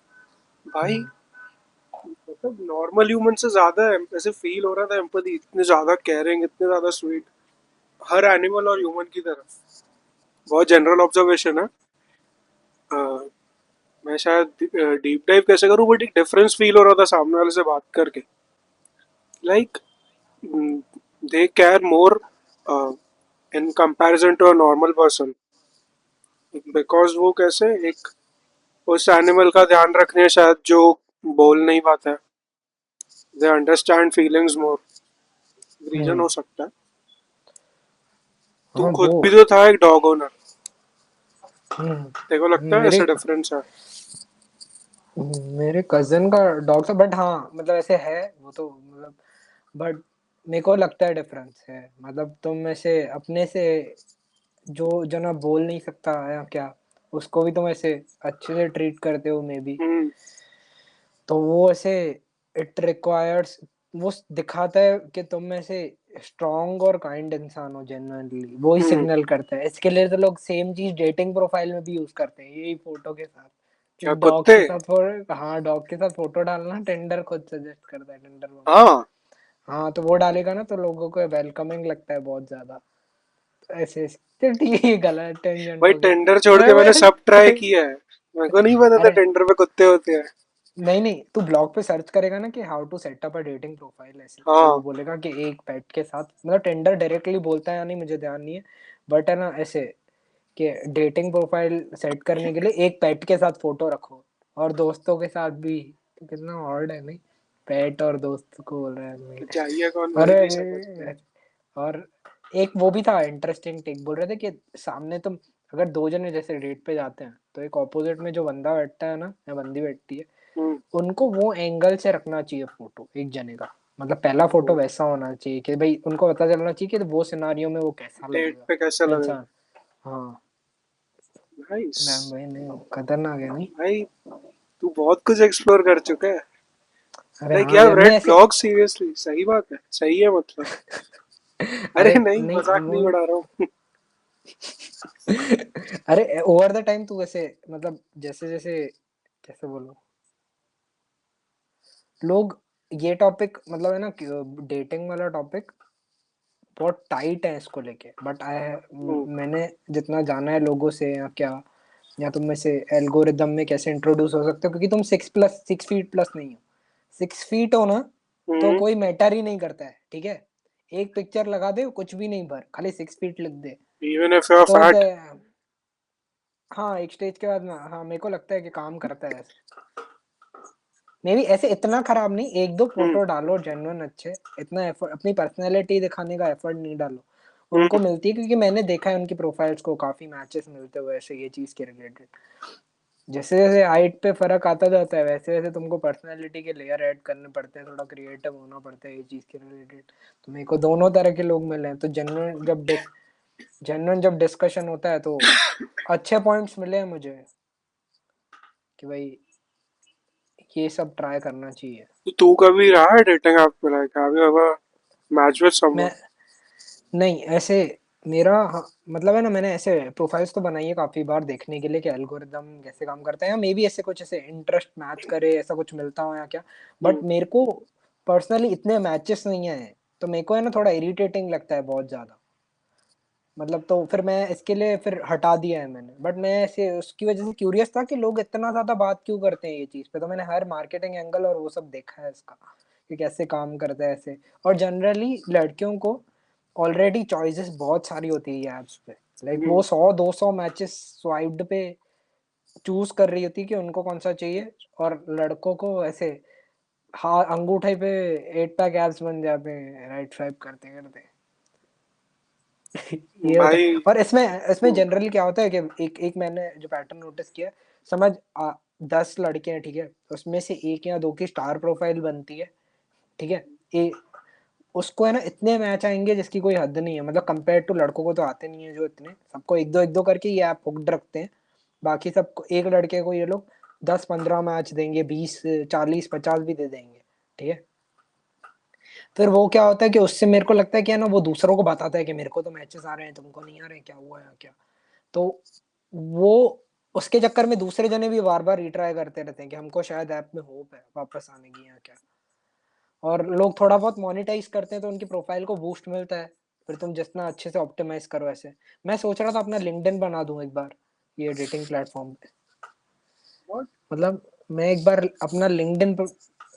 भाई हम्म। मतलब नॉर्मल ह्यूमन से ज्यादा ऐसे फील हो रहा था एम्पैथी, इतने ज्यादा केयरिंग, इतने ज्यादा स्वीट, हर एनिमल और ह्यूमन की तरह। बहुत जनरल ऑब्जर्वेशन है। अ, मैं शायद डीप डाइव कैसे करूं, बट एक डिफरेंस फील हो रहा था सामने वाले से बात करके। Like they care more in comparison to a normal person. Because वो कैसे एक उस एनिमल का ध्यान रखने शायद जो बोल नहीं पाता है, they understand feelings more, reason hmm. हो सकता है। तू हाँ खुद वो। भी तो था एक डॉग ओनर, तेरे को लगता है मेरे ऐसे डिफरेंस है? मेरे कजन का डॉग था, बट हाँ मतलब ऐसे है वो तो मतलब, बट मेरे को लगता है डिफरेंस है। मतलब तुम ऐसे अपने से जो जना बोल नहीं सकता या क्या, उसको भी तुम ऐसे अच्छे से ट्रीट करते हो मे बी, हम्म। तो वो ऐसे इट रिक्वायर्स, वो दिखाता है कि तुम ऐसे स्ट्रांग और काइंड इंसान हो जेन्युइनली, वो ही हम्म। सिग्नल करता है। इसके लिए तो लोग सेम चीज डेटिंग प्रोफाइल में भी यूज करते हैं, यही फोटो के साथ कि क्या डॉग कुत्ते? के साथ हाँ डॉग के साथ फोटो डालना टिंडर खुद सजेस्ट करता है, टिंडर वगैरह। हाँ हाँ तो वो डालेगा ना तो लोगों को वेलकमिंग लगता है बहुत ज्यादा। तो ऐसे तो ठीक है, गलत टेंजेंट भाई, हो गया। टेंडर छोड़ के मैंने सब ट्राई मैं किया है, मेरे को नहीं पता था अरे टेंडर पे कुत्ते होते हैं। नहीं नहीं, तू ब्लॉग पे सर्च करेगा ना कि how to set up a dating profile ऐसे, तो वो हाँ। बोलेगा कि एक पेट के साथ, मतलब टेंडर डायरेक्टली बोलता है या नहीं मुझे ध्यान नहीं है, बट है ना ऐसे कि डेटिंग प्रोफाइल सेट करने के लिए एक पेट के साथ फोटो रखो, और दोस्तों के साथ भी। तो कितना ऑड है नहीं, पेट और दोस्त को बोल रहा है तो आदमी। चाहिए कौन, मैं भी समझ गया। अरे और एक वो भी था इंटरेस्टिंग टेक, बोल रहे थे कि सामने तुम अगर दो जने जैसे डेट पे जाते हैं तो एक ऑपोजिट में जो बंदा बैठता है ना या बंदी बैठती है, हम्म। उनको वो एंगल से रखना चाहिए फोटो एक जने का। मतलब पहला फोटो वैसा होना चाहिए कि भाई उनको पता चलना चाहिए कि वो सिनारियो में वो कैसा डेट लगेगा पे कैसे लगेगा? इंसान। हाँ नाइस। मैम भाई नहीं खतरनाक है नहीं। भाई, तू बहुत कुछ एक्सप्लोर कर चुका है। अरे लाइक हाँ यार, यार मैं रेड ऐसे ब्लॉग सीरियसली सही बात है, सही है मतलब। अरे अरे नहीं, नहीं मजाक नहीं वो उड़ा रहा हूँ। अरे ओवर द टाइम तू वैसे मतलब जैसे जैसे कैसे बोलूं, लोग ये टॉपिक मतलब है ना डेटिंग वाला टॉपिक बहुत टाइट है इसको लेके, बट हम्म। मैंने जितना जाना है लोगों से या क्या, या तुम में से एल्गोरिदम में कैसे इंट्रोड्यूस हो सकते हो, क्योंकि तुम 6 फीट प्लस नहीं हो। 6 फीट हो ना तो हम्म। कोई मैटर ही नहीं करता है, ठीक है। एक पिक्चर लगा दे कुछ भी नहीं, भर खाली 6 फीट लिख दे even if you are too fat. हाँ एक स्टेज के बाद ना, हाँ मेरे को लगता है कि काम करता है ऐसे। मे भी ऐसे इतना खराब नहीं, एक दो हम्म। फोटो डालो जेन्युइन अच्छे, इतना एफर्ट अपनी पर्सनैलिटी दिखाने का एफर्ट नहीं डालो। उनको हम्म। मिलती है क्योंकि मैंने देखा है उनकी प्रोफाइल्स को काफी मैचेस मिलते हुए ऐसे ये चीज के रिलेटेड। जैसे जैसे हाइट पे फर्क आता जाता है वैसे वैसे तुमको पर्सनैलिटी के लेयर ऐड करने पड़ते हैं, थोड़ा क्रिएटिव होना पड़ता है ये चीज के रिलेटेड। तो मेरे को दोनों तरह के लोग मिले हैं, तो जेन्युइन जब डिस्कशन होता है तो अच्छे पॉइंट्स मिले हैं मुझे कि भाई ये सब ट्राई करना चाहिए। तो तू कभी रहा है डेटिंग ऐप पे? Like have you ever match with someone? मैं नहीं ऐसे मेरा हाँ, मतलब है ना मैंने ऐसे प्रोफाइल्स तो बनाई है काफी बार देखने के लिए कि एल्गोरिदम कैसे काम करता है, या मे बी ऐसे कुछ ऐसे इंटरेस्ट मैच करे ऐसा कुछ मिलता हो या क्या। बट हम्म। मेरे को पर्सनली इतने मैचेस नहीं आए हैं, तो मेरे को है ना थोड़ा इरिटेटिंग लगता है बहुत ज्यादा। मतलब तो फिर मैं इसके लिए फिर हटा दिया है मैंने, बट मैं ऐसे उसकी वजह से क्यूरियस था कि लोग इतना ज्यादा बात क्यों करते हैं ये चीज पे, तो मैंने हर मार्केटिंग एंगल और वो सब देखा है इसका कि कैसे काम करता है ऐसे। और जनरली लड़कियों को ऑलरेडी चॉइसेस बहुत सारी होती है ये ऐप्स पे, लाइक वो हम्म। 100-200 मैचेस स्वाइप्ड पे चूज कर रही होती है कि उनको कौन सा चाहिए। और लड़कों को ऐसे हाँ अंगूठे पे 8 पैक एब्स बन जाते हैं राइट स्वाइप करते करते। ये होता है। भाई। और इसमें हम्म। जनरली क्या होता है कि एक मैंने जो पैटर्न नोटिस किया, समझ 10 लड़के हैं ठीक है, उसमें से एक या दो की स्टार प्रोफाइल बनती है, ठीक है। ए, उसको है ना इतने मैच आएंगे जिसकी कोई हद नहीं है, मतलब कंपेयर टू लड़कों को तो आते नहीं है जो इतने, सबको एक दो करके ये ऐप हुक्ड रखते हैं। बाकी सबको एक लड़के को ये लोग 10-15 मैच देंगे, 20-40-50 भी दे देंगे, ठीक है। फिर वो क्या होता है कि उससे मेरे को लगता है कि है ना वो दूसरों को बताता है कि मेरे को तो मैचेस आ रहे हैं तुमको नहीं आ रहे, क्या हुआ है क्या। तो वो उसके चक्कर में दूसरे जने भी बार बार रिट्राई करते रहते हैं कि हमको शायद ऐप में होप है वापस आने की या क्या। और लोग थोड़ा बहुत मोनेटाइज करते हैं तो उनकी प्रोफाइल को बूस्ट मिलता है, फिर तुम जितना अच्छे से ऑप्टिमाइज करो ऐसे। मैं सोच रहा था अपना लिंक्डइन बना दूं एक बार ये डेटिंग प्लेटफॉर्म पे, What? मतलब मैं एक बार अपना लिंक्डइन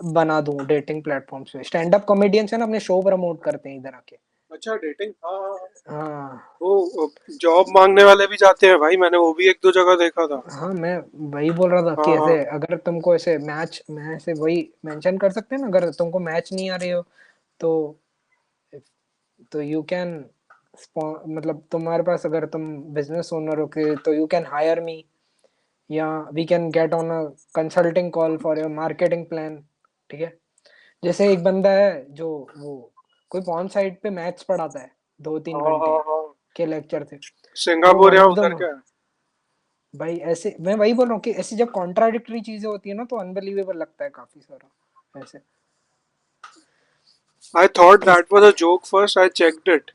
बना दूं डेटिंग प्लेटफॉर्म्स पे, स्टैंड अप कॉमेडियंस है ना अपने शो प्रमोट करते हैं इधर आके। अच्छा डेटिंग, हाँ हाँ हाँ। हाँ वो जॉब मांगने वाले भी जाते हैं भाई, मैंने वो भी एक दो जगह देखा था। हाँ, मैं वही बोल रहा था हाँ कि हाँ। ऐसे अगर तुमको ऐसे मैच, मैं ऐसे वही मेंशन कर सकते हैं ना, अगर तुमको मैच नहीं आ रही हो तो यू कैन, मतलब तुम्हारे पास अगर तुम बिजनेस ओनर हो के तो यू कैन हायर मी, या we can get on a consulting call for your marketing plan. ठीक है, जैसे एक बंदा है जो वो कोई पॉन साइट पे मैथ्स पढ़ाता है, दो तीन हाँ हाँ घंटे हाँ। के लेक्चर थे। वो सिंगापुर वन या ऑफ द, उधर क्या है? भाई ऐसे मैं वही बोल रहा हूँ कि ऐसी जब कॉन्ट्राडिक्टरी चीजें होती है ना तो अनबिलीवेबल लगता है काफी सारा ऐसे। आई थॉट इस that was a joke first, I checked it.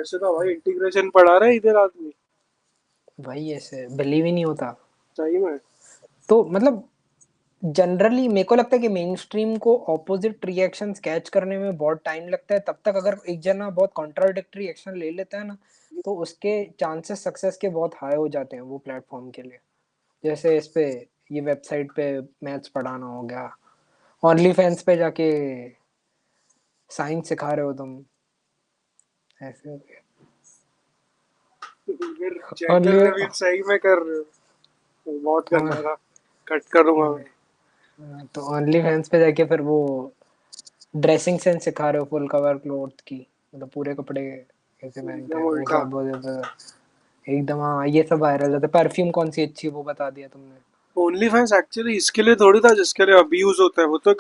ऐसे तो भाई इंटीग्रेशन पढ़ा रहा है इधर आदमी। भाई ऐसे बिलीव ही नहीं होता। सही में। तो मतलब जनरली मेरे को लगता है कि मेन स्ट्रीम को ऑपोजिट रिएक्शंस कैच करने में बहुत टाइम लगता है, तब तक अगर एक जना बहुत कॉन्ट्राडिक्टरी एक्शन ले लेता है ना तो उसके चांसेस सक्सेस के बहुत हाई हो जाते हैं वो प्लेटफॉर्म के लिए। जैसे इस पे, ये वेबसाइट पे मैथ्स पढ़ाना हो गया, ओनली फैंस पे जाके साइंस सिखा रहे हो तुम, ऐसे हो गया। फिर जेंडर ओनली, रिवील सही में कर रहे हो? बहुत गंदा था, कट करूंगा मैं। तो ओनली फैंस पे जाके फिर वो ड्रेसिंग सेंस सिखा रहे हो फुल कवर क्लोथ की, मतलब पूरे कपड़े कैसे पहनते एकदम हैं वो उल्टा। सब बोलते हैं। एकदम हाँ, ये सब वायरल होता है, परफ्यूम कौन सी अच्छी है वो बता दिया तुमने। ओनली फैंस एक्चुअली इसके लिए थोड़ी था जिसके लिए अब्यूज होता है, वो तो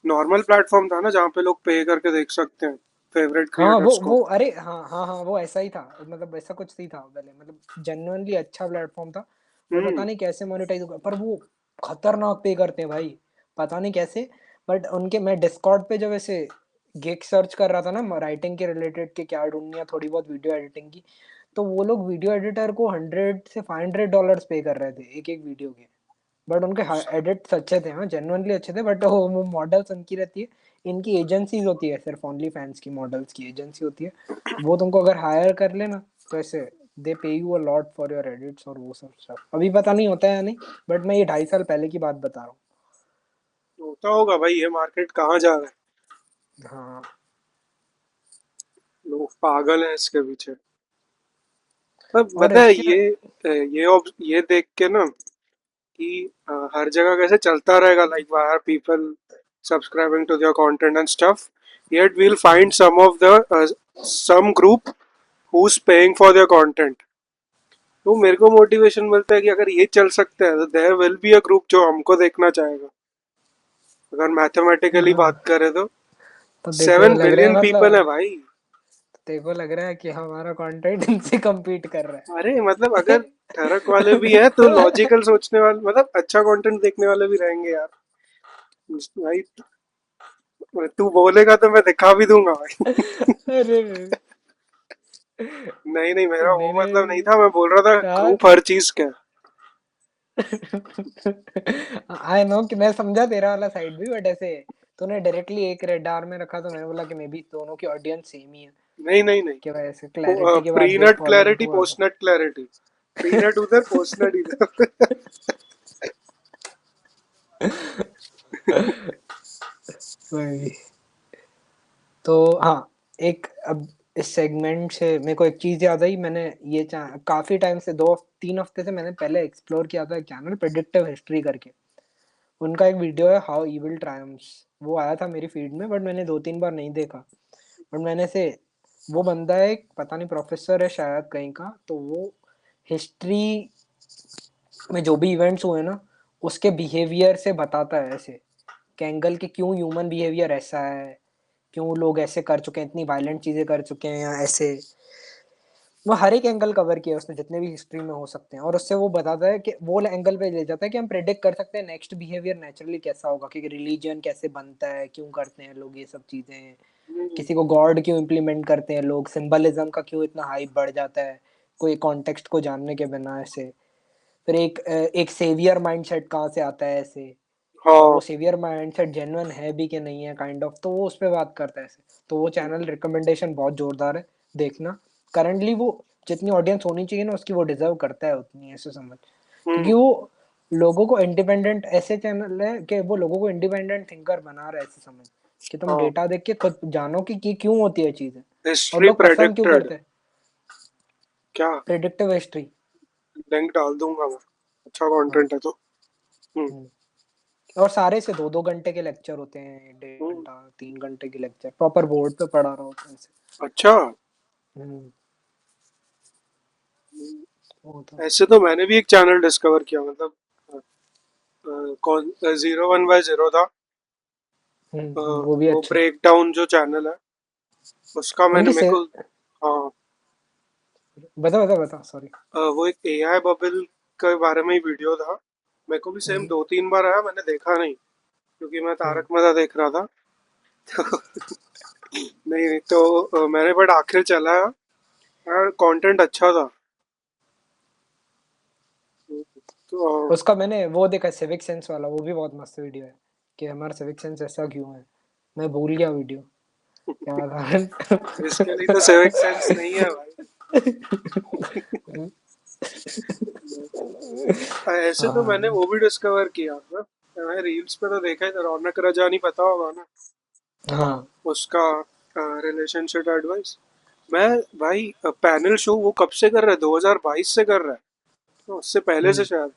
नॉर्मल प्लेटफॉर्म था ना जहाँ पे लोग पे करके देख सकते हैं फेवरेट हाँ क्रिएटर्स को। वो अरे हाँ हाँ हाँ, वो ऐसा ही था, मतलब ऐसा कुछ नहीं था पहले, मतलब जेन्युइनली अच्छा प्लेटफॉर्म था। पर पता हम्म। नहीं कैसे मोनेटाइज होगा, पर वो खतरनाक पे करते हैं भाई, पता नहीं कैसे। बट उनके, मैं डिस्कॉर्ड पे जब ऐसे गिग सर्च कर रहा था ना राइटिंग के रिलेटेड के क्या ढूंढनी है, थोड़ी बहुत वीडियो एडिटिंग की, तो वो लोग वीडियो एडिटर को 100 से $500 पे कर रहे थे एक एक वीडियो के। बट उनके एडिट्स अच्छे थे, हाँ जेन्युइनली अच्छे थे, बट वो मॉडल्स उनकी रहती है, इनकी एजेंसीज होती है सिर्फ, ओनली फैंस की मॉडल्स की एजेंसी होती है। वो तुमको अगर हायर कर लेना तो ऐसे दे पे you a lot for your edits और वो सब स्टफ। अभी पता नहीं होता है या नहीं, बट मैं ये 2.5 साल पहले की बात बता रहा होता होगा भाई, ये मार्केट कहाँ जा रहा है। हूँ। हाँ, लोग पागल हैं इसके पीछे। अब और पता है इसके, ये देख के ना कि हर जगह कैसे चलता रहेगा, like why are people subscribing to their content and stuff, yet we'll find some group who's paying for their content। तो मेरे को मोटिवेशन मिलता है कि अगर ये चल सकता है तो there will be a group जो हमको देखना चाहेगा। अगर मैथमेटिकली बात करें तो तो देखो 7 लग रहा है बिलियन पीपल है मतलब, भाई। देखो लग रहा है कि हमारा कंटेंट इनसे compete कर रहा अरे मतलब अगर ठरक वाले भी हैं तो है। लॉजिकल सोचने वाले, मतलब अच्छा कंटेंट देखने वाले भी रहेंगे यार। भाई तू बोलेगा तो मैं दिखा भी दूंगा भाई। अरे नहीं नहीं, मेरा वो नहीं मतलब नहीं नहीं था, मैं बोल रहा था यार, ग्रुप हर चीज का। आई नो कि मैं समझा तेरा वाला साइड भी, बट ऐसे तूने डायरेक्टली एक रेडार में रखा तो मैंने बोला कि मे बी दोनों की ऑडियंस सेम ही है, नहीं नहीं नहीं, कि भाई ऐसे क्लैरिटी के बाद प्री देख नट फॉलोइंग क्लैरिटी हुआ तो। पोस्ट नट क्लैरिटी। प्री नट उधर, पोस्ट नट इधर। वही। तो हाँ, एक अब इस सेगमेंट से मेरे को एक चीज याद आई, मैंने ये काफी टाइम से 2-3 हफ्ते से मैंने पहले एक्सप्लोर किया था एक चैनल प्रेडिक्टिव हिस्ट्री करके। उनका एक वीडियो है हाउ इविल ट्रायम्फ्स, वो आया था मेरी फीड में, बट मैंने 2-3 बार नहीं देखा। बट मैंने से, वो बंदा है एक, पता नहीं प्रोफेसर है शायद कहीं का, तो वो हिस्ट्री में जो भी इवेंट्स हुए ना उसके बिहेवियर से बताता है ऐसे, एंगल के क्यों ह्यूमन बिहेवियर ऐसा है, क्यों लोग ऐसे कर चुके हैं, इतनी वायलेंट चीजें कर चुके हैं या ऐसे। वो हर एक एंगल कवर किया उसने जितने भी हिस्ट्री में हो सकते हैं, और उससे वो बताता है कि वो एंगल पे ले जाता है कि हम प्रेडिक्ट कर सकते हैं नेक्स्ट बिहेवियर नेचुरली कैसा होगा, कि रिलीजन कैसे बनता है, क्यों करते हैं लोग ये सब चीजें, किसी को गॉड क्यों इम्प्लीमेंट करते हैं लोग, सिंबलिज्म का क्यों इतना हाइप बढ़ जाता है कोई कॉन्टेक्स्ट को जानने के बिना ऐसे। फिर एक सेवियर माइंडसेट कहाँ से आता है ऐसे, और वो हाँ। सेवियर माइंडसेट जेन्युइन है भी कि नहीं है काइंड ऑफ, तो वो उस पर बात करता है ऐसे। तो वो चैनल रिकमेंडेशन बहुत जोरदार है, देखना। करंटली वो जितनी ऑडियंस होनी चाहिए ना उसकी वो डिजर्व करता है उतनी, ऐसे समझ। क्योंकि हम्म। वो लोगों को इंडिपेंडेंट, ऐसे चैनल है कि वो लोगों को इंडिपेंडेंट थिंकर बना रहा है, ऐसे समझ। कि तुम हाँ, डेटा देख के खुद जानो कि क्यों होती है चीजें और हिस्ट्री लोग पसंद क्यों प्रेडिक्टेड। करते हैं। क्या? Predictive history. लिंक डाल दूंगा मैं, अच्छा हाँ। कंटेंट है तो। हम्म। हम्म। और सारे से 2-2 घंटे के लेक्चर होते हैं, 1.5 घंटा 3 घंटे के लेक्चर, प्रॉपर बोर्ड पे पढ़ा रहा होता है ऐसे। अच्छा। हम्म। वो तो। ऐसे तो मैंने भी एक चैनल डिस्कवर किया, मतलब कौन, 01/0 था। वो भी वो अच्छा है। ब्रेक डाउन जो चैनल है उसका मैंने उनकी मेरे से को, हाँ, बता बता बता, सॉरी। वो एक एआई बबल के बारे में ही वीडियो था। मेरे को भी सेम हम्म। 2-3 बार आया, मैंने देखा नहीं क्योंकि मैं हम्म। तारक मेहता देख रहा था। नहीं नहीं, तो मैंने बट आखिर चलाया यार, कंटेंट अच्छा था। तो उसका मैंने वो देखा, सिविक सेंस वाला, वो भी बहुत मस्त वीडियो है कि हमारा सिविक सेंस ऐसा क्यों है। मैं भूल गया वीडियो क्या था। इसके लिए तो सिविक सेंस नहीं है भाई। ऐसे तो मैंने हाँ। वो भी डिस्कवर किया ना, मैं रील्स पे तो देखा ही था, रौनक रजानी पता होगा ना, हाँ। उसका रिलेशनशिप एडवाइस। मैं भाई पैनल शो वो कब से कर रहा है, 2022 से कर रहा है, तो उससे पहले से हम्म। शायद।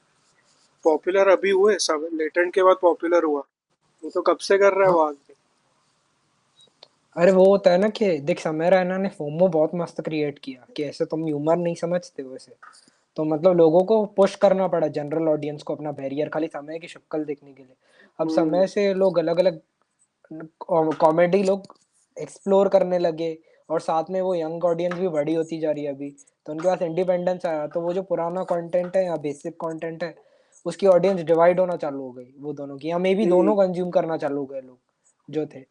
पॉपुलर अभी हुए सब, लेटेंट के बाद पॉपुलर हुआ, वो तो कब से कर रहा है वो हाँ। आदमी। अरे वो होता है ना कि देख, समय रैना ने फोमो बहुत मस्त क्रिएट किया कि ऐसे तुम ह्यूमर नहीं समझते हो ऐसे, तो मतलब लोगों को पुश करना पड़ा जनरल ऑडियंस को अपना बैरियर खाली समय की शक्ल देखने के लिए। अब हम्म। समय से लोग अलग अलग कॉमेडी लोग एक्सप्लोर करने लगे, और साथ में वो यंग ऑडियंस भी बड़ी होती जा रही है अभी, तो उनके पास इंडिपेंडेंस आया, तो वो जो पुराना कंटेंट है या बेसिक कंटेंट है उसकी ऑडियंस डिवाइड होना चालू हो गई वो दोनों की, या मे बी हम्म। दोनों कंज्यूम करना चालू हो गए लोग जो थे।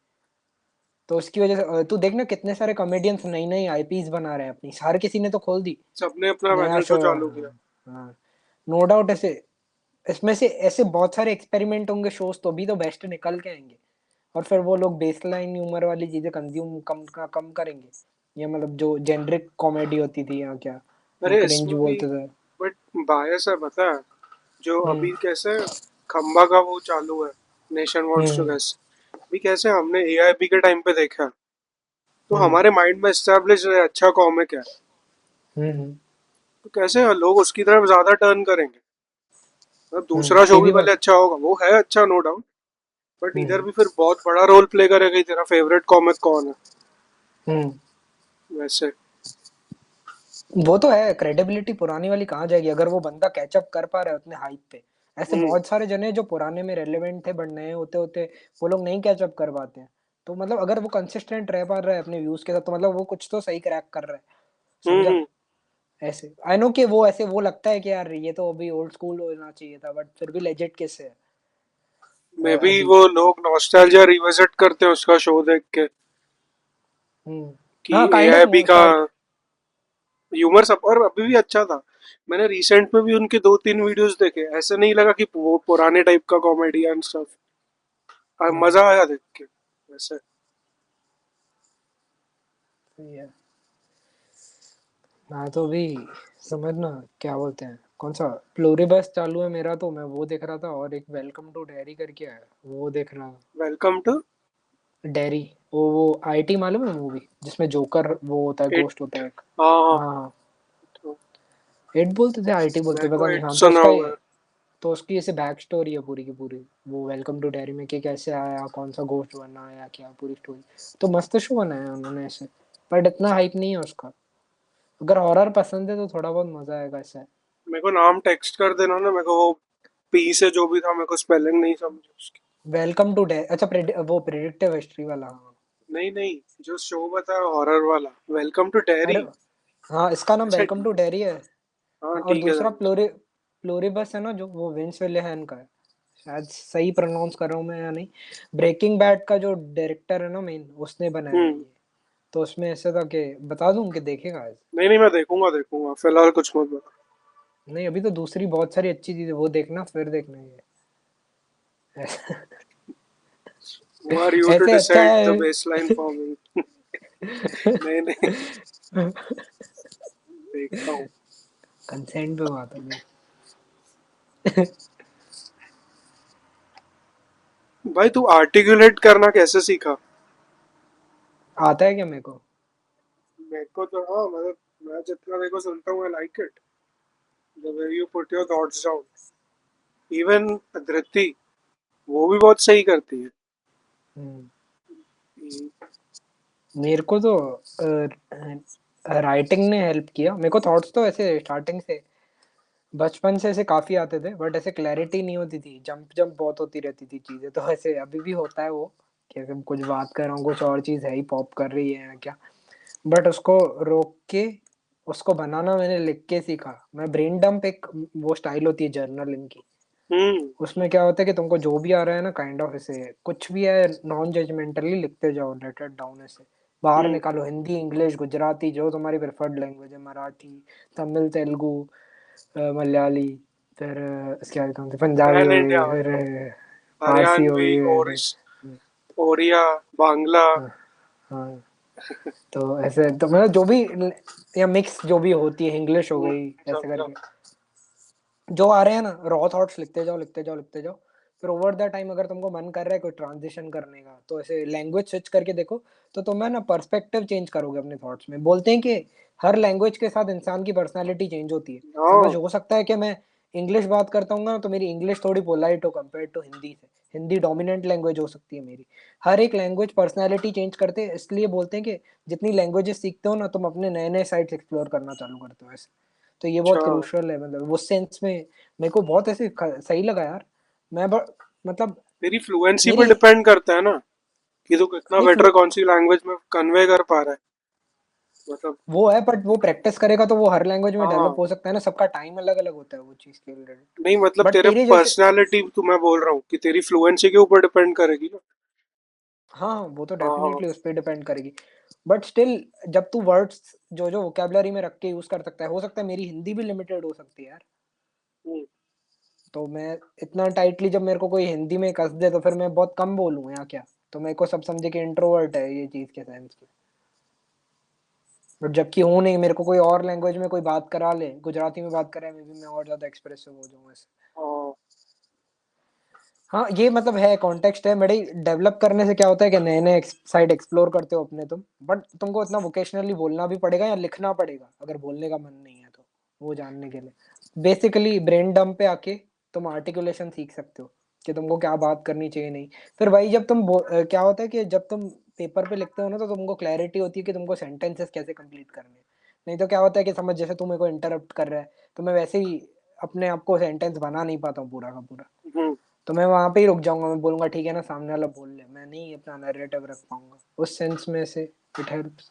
तो उसकी वजह से तू देखना कितने सारे कॉमेडियंस नई नई आईपीज बना रहे हैं अपनी, हर किसी ने तो खोल दी सबने अपना नया पैनल शो शो। चालू किया। हाँ। नो डाउट ऐसे इसमें से ऐसे बहुत सारे एक्सपेरिमेंट होंगे शोज, तो भी तो बेस्ट निकल के आएंगे, और फिर वो लोग बेसलाइन ह्यूमर वाली चीजें कंज्यूम कम करेंगे, या मतलब जो जेनरिक कॉमेडी होती थी या क्या जो अरे क्रिंज इसमें भी बोलते थे। बट बायस है पता है, जो हम्म। अभी कैसे खंबा का वो चालू है, nation wants to hmm. Guess, अभी कैसे हमने एआईबी के टाइम पे देखा, तो हम्म। हमारे माइंड में एस्टेब्लिश है अच्छा कॉमिक है, हम्म। तो कैसे लोग उसकी तरफ ज्यादा टर्न करेंगे। मतलब दूसरा शो ये भी भी भले बात। अच्छा होगा, वो है अच्छा नो डाउट, बट इधर हम्म। भी फिर बहुत बड़ा रोल प्ले करेगा, तेरा फेवरेट कॉमिक कौन है हम्म। वैसे। वो तो है, क्रेडिबिलिटी पुरानी वाली कहाँ जाएगी अगर वो बंदा कैचअप कर पा रहा है उतने हाइप पे। ऐसे हम्म। बहुत सारे जने जो पुराने में रेलेवेंट थे बट नए होते होते वो लोग नहीं कैचअप कर पाते हैं। तो मतलब अगर वो कंसिस्टेंट रह पा रहा है अपने व्यूज के साथ, तो मतलब वो कुछ तो सही क्रैक कर रहा है। समझा। हम्म। ऐसे आई नो कि वो ऐसे वो लगता है कि यार ये तो अभी ओल्ड स्कूल होना चाहिए था, बट फिर भी लेजिट किस है मे भी अभी। वो लोग नॉस्टैल्जिया रिविजिट करते हैं उसका शो देख के, कि हाँ काइंड ऑफ एआईबी का नॉस्टैल्जिया। ह्यूमर सब, और अभी भी अच्छा था। मैंने रिसेंट में भी उनके 2-3 वीडियोस देखे, ऐसे नहीं लगा कि वो पुराने टाइप का कॉमेडी एंड स्टफ, मजा आया देख के वैसे। सही है। मैं तो अभी समझना क्या बोलते हैं कौन सा प्लोरीबस चालू है मेरा, तो मैं वो देख रहा था, और एक वेलकम टू डेरी करके है वो देख रहा। वेलकम टू डेरी, वो आईटी मालूम है मूवी जिसमें जोकर वो होता है, इट। गोस्ट होता है एक। हाँ हाँ। हाँ हाँ। एट बोलते थे आईटी मेरे बोलते को पता नहीं, इट हाँ तो सुना उसका हुआ ये, है। तो उसकी ऐसे बैक स्टोरी है पूरी की पूरी, वो वेलकम टू डेरी में कि कैसे आया, कौन सा गोस्ट बना आया, क्या पूरी स्टोरी। तो मस्त शो बनाया उन्होंने ऐसे, बट इतना हाइप नहीं है उसका। अगर हॉरर पसंद है तो थोड़ा बहुत मजा आएगा ऐसा है। मेरे को नाम टेक्स्ट कर देना ना, मेरे को वो पी से जो भी था, मेरे को स्पेलिंग नहीं समझ उसकी। वेलकम टू डे, अच्छा वो प्रेडिक्टिव हिस्ट्री वाला, हाँ। नहीं नहीं, जो शो बताया हॉरर वाला, वेलकम टू अरे डेरी। हाँ, इसका नाम अच्छा। वेलकम टू डेरी है। हाँ और ठीक है दूसरा समझा। प्लोरीबस है ना, जो वो विंस विलेहन का है। शायद सही प्रोनाउंस कर रहा हूँ मैं या नहीं। ब्रेकिंग बैड का जो डायरेक्टर है ना मेन, उसने बनाया है हम्म। ये। तो उसमें ऐसा था कि बता दूं कि देखेगा आज। नहीं नहीं, मैं देखूंगा देखूंगा, फिलहाल कुछ मत बता। नहीं अभी तो दूसरी बहुत सारी अच्छी चीजें, वो देखना फिर देखना ये। Who are you to ऐसे अच्छा decide the है। baseline for me? नहीं नहीं, देखता हूँ। कंसेंट पे बात है। भाई तू आर्टिकुलेट करना कैसे सीखा? आता है क्या मेरे को? मेरे को तो हाँ, मतलब मैं जितना देखो सुनता हूँ, I like it the way you put your thoughts down. Even Dhriti, वो भी बहुत सही करती है। हम्म। हम्म। मेरे को तो राइटिंग ने हेल्प किया। मेरे को थॉट्स तो ऐसे स्टार्टिंग से, बचपन से ऐसे काफी आते थे, बट ऐसे क्लैरिटी नहीं होती थी, जंप जंप बहुत होती रहती थी चीजें। तो ऐसे अभी भी होता है वो, कि अगर कुछ बात कर रहा हूँ, कुछ और चीज है ही पॉप कर रही है या क्या, बट उसको रोक के उसको बनाना मैंने लिख के सीखा। मैं ब्रेन डंप एक वो स्टाइल होती है जर्नलिंग की, हम्म। उसमें क्या होता है कि तुमको जो भी आ रहा है ना, काइंड ऑफ ऐसे कुछ भी है, नॉन जजमेंटली लिखते जाओ, लेट इट डाउन ऐसे बाहर हम्म। निकालो। हिंदी, इंग्लिश, गुजराती, जो तुम्हारी प्रेफर्ड लैंग्वेज है, मराठी, तमिल, तेलुगु, मलयाली, फिर इसके आगे कौन थे, पंजाबी पैन हो इंडिया गई, भाई, फिर फारसी हो हरियाणवी, गई, फिर ओरिस, ओरिया, बांग्ला। हाँ हाँ। तो ऐसे तो मतलब जो भी, या मिक्स जो भी होती है, इंग्लिश हो गई, ऐसे समझा। करके जो आ रहे हैं ना, रॉ थॉट्स लिखते जाओ, लिखते जाओ, लिखते जाओ। फिर ओवर द टाइम अगर तुमको मन कर रहा है कोई ट्रांजिशन करने का, तो ऐसे लैंग्वेज स्विच करके देखो, तो तुम है ना पर्सपेक्टिव चेंज करोगे अपने थॉट्स में। बोलते हैं कि हर लैंग्वेज के साथ इंसान की पर्सनालिटी चेंज होती है। समझ, हाँ। हो सकता है कि मैं इंग्लिश बात करता हूँ ना, तो मेरी इंग्लिश थोड़ी पोलाइट हो कंपेयर टू हिंदी से, हिंदी डोमिनेंट लैंग्वेज हो सकती है मेरी। हर एक लैंग्वेज पर्सनालिटी चेंज करते हैं, इसलिए बोलते हैं कि जितनी लैंग्वेजेस सीखते हो ना, तुम अपने नए नए साइट्स एक्सप्लोर करना चालू करते हो ऐसे। तो ये अच्छा, बहुत क्रूशियल है, मतलब उस सेंस में मेरे को बहुत ऐसे सही लगा यार। मैं मतलब तेरी फ्लुएंसी पे मेरी, डिपेंड करता है ना, कि तू कितना नहीं बेटर कौन सी लैंग्वेज में कन्वे कर पा रहा है, मतलब। वो है, बट वो प्रैक्टिस करेगा तो वो हर लैंग्वेज में डेवलप हाँ। हो सकता है ना, सबका टाइम अलग अलग होता है वो चीज के रिलेटेड। नहीं मतलब बट तेरे तेरे जैसे, पर्सनालिटी, तो मैं बोल रहा हूँ कि तेरी फ्लुएंसी के ऊपर डिपेंड करेगी ना। हाँ हाँ, वो तो हाँ हाँ। डेफिनेटली उस पर डिपेंड करेगी। बट स्टिल, जब तू वर्ड्स जो जो वोकेबलरी में रख के यूज कर सकता है, हो सकता है मेरी हिंदी भी लिमिटेड हो सकती है यार। हम्म। तो मैं इतना टाइटली, जब मेरे को कोई हिंदी में कस दे, तो फिर मैं बहुत कम बोलूँ या क्या, तो मेरे को सब समझे कि इंट्रोवर्ट है ये चीज के सेंस में। बट जबकि हूँ नहीं, मेरे को कोई और लैंग्वेज में कोई बात करा ले, गुजराती में बात करे, मे बी मैं और ज्यादा एक्सप्रेसिव हो जाऊँ ऐसे। हाँ। हाँ, ये मतलब है, कॉन्टेक्स्ट है मेरे। डेवलप करने से क्या होता है कि नए नए साइड एक्सप्लोर करते हो अपने तुम, बट तुमको इतना वोकेशनली बोलना भी पड़ेगा या लिखना पड़ेगा, अगर बोलने का मन नहीं है तो, वो जानने के लिए। बेसिकली ब्रेन डंप पे आके तुम आर्टिकुलेशन सीख सकते हो कि तुमको क्या बात करनी चाहिए, नहीं। फिर भाई जब क्या होता है कि जब तुम पेपर पे लिखते हो ना, तो तुमको क्लैरिटी होती है कि तुमको सेंटेंसेस कैसे कंप्लीट करने हैं। नहीं तो क्या होता है कि समझ, जैसे तू मेरे को इंटरप्ट कर रहा है, तो मैं वैसे ही अपने आप को सेंटेंस बना नहीं पाता हूँ पूरा का पूरा। हम्म। तो मैं वहां पे ही रुक जाऊंगा, मैं बोलूंगा ठीक है ना, सामने वाला बोल ले, मैं नहीं अपना नैरेटिव रख पाऊंगा उस सेंस में से। It helps.